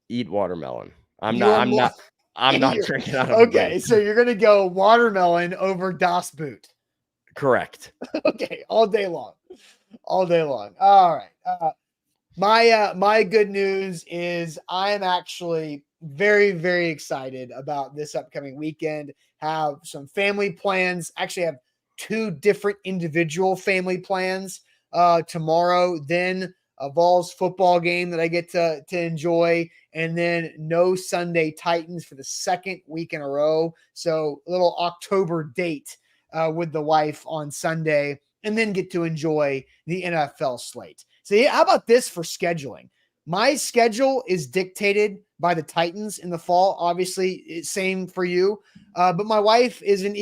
Eat watermelon. I'm You are not. I'm not you're- drinking out of. Okay, so you're gonna go watermelon over Das Boot. Correct. Okay, all day long. All day long. All right. My good news is I am actually very, very excited about this upcoming weekend. Have some family plans. Actually have 2 different individual family plans tomorrow. Then a Vols football game that I get to enjoy. And then no Sunday Titans for the 2nd week in a row. So a little October date with the wife on Sunday. And then get to enjoy the NFL slate. So how about this for scheduling? My schedule is dictated by the Titans in the fall. Obviously, same for you. But my wife is an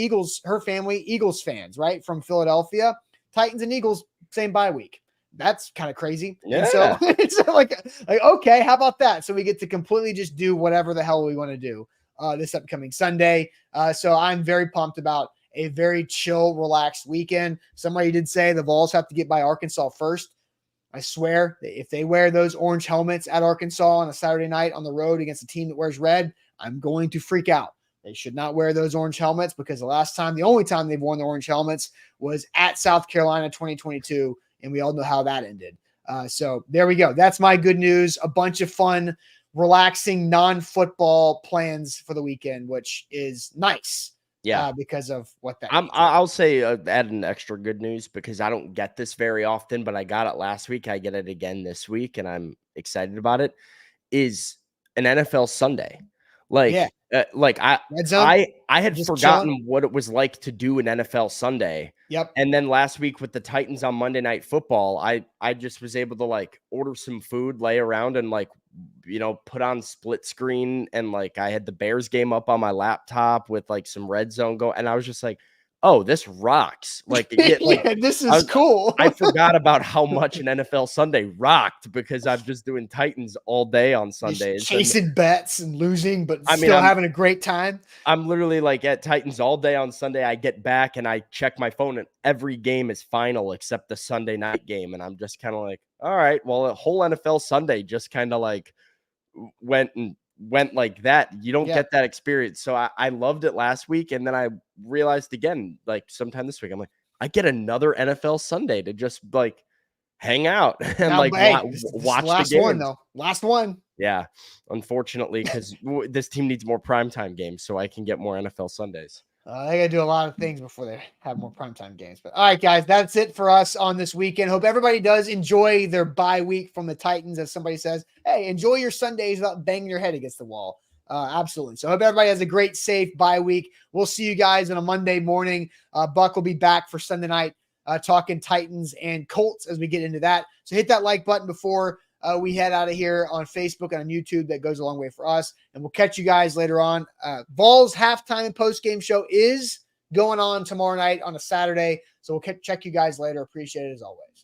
her family, Eagles fans, right? From Philadelphia. Titans and Eagles, same bye week. That's kind of crazy. Yeah. And so it's like, okay, how about that? So we get to completely just do whatever the hell we want to do this upcoming Sunday. So I'm very pumped about a very chill, relaxed weekend. Somebody did say the Vols have to get by Arkansas first. I swear, if they wear those orange helmets at Arkansas on a Saturday night on the road against a team that wears red, I'm going to freak out. They should not wear those orange helmets because the only time they've worn the orange helmets was at South Carolina 2022, and we all know how that ended. So there we go. That's my good news. A bunch of fun, relaxing, non-football plans for the weekend, which is nice. Yeah, because of what that I'll say add an extra good news because I don't get this very often, but I got it last week. I get it again this week, and I'm excited about it. Is an NFL Sunday. I had forgotten what it was like to do an NFL Sunday. Yep. And then last week with the Titans on Monday Night Football, I just was able to order some food, lay around, and put on split screen, and I had the Bears game up on my laptop with some red zone go, and I was just like, oh, this rocks. This is cool. I forgot about how much an NFL Sunday rocked because I'm just doing Titans all day on Sundays. Just chasing bets and losing, but still having a great time. I'm literally at Titans all day on Sunday. I get back and I check my phone and every game is final except the Sunday night game. And I'm just kind of all right, well, a whole NFL Sunday just kind of went like that. You don't get that experience. So I loved it last week. And then I realized again, sometime this week, I'm I get another NFL Sunday to just hang out and watch last the game. One though. Last one. Yeah. Unfortunately, because this team needs more primetime games so I can get more NFL Sundays. They got to do a lot of things before they have more primetime games. But all right, guys, that's it for us on this weekend. Hope everybody does enjoy their bye week from the Titans. As somebody says, hey, enjoy your Sundays without banging your head against the wall. Absolutely. So hope everybody has a great, safe bye week. We'll see you guys on a Monday morning. Buck will be back for Sunday night talking Titans and Colts as we get into that. So hit that like button before we head out of here on Facebook and on YouTube. That goes a long way for us. And we'll catch you guys later on. Vols halftime and post-game show is going on tomorrow night on a Saturday. So we'll check you guys later. Appreciate it as always.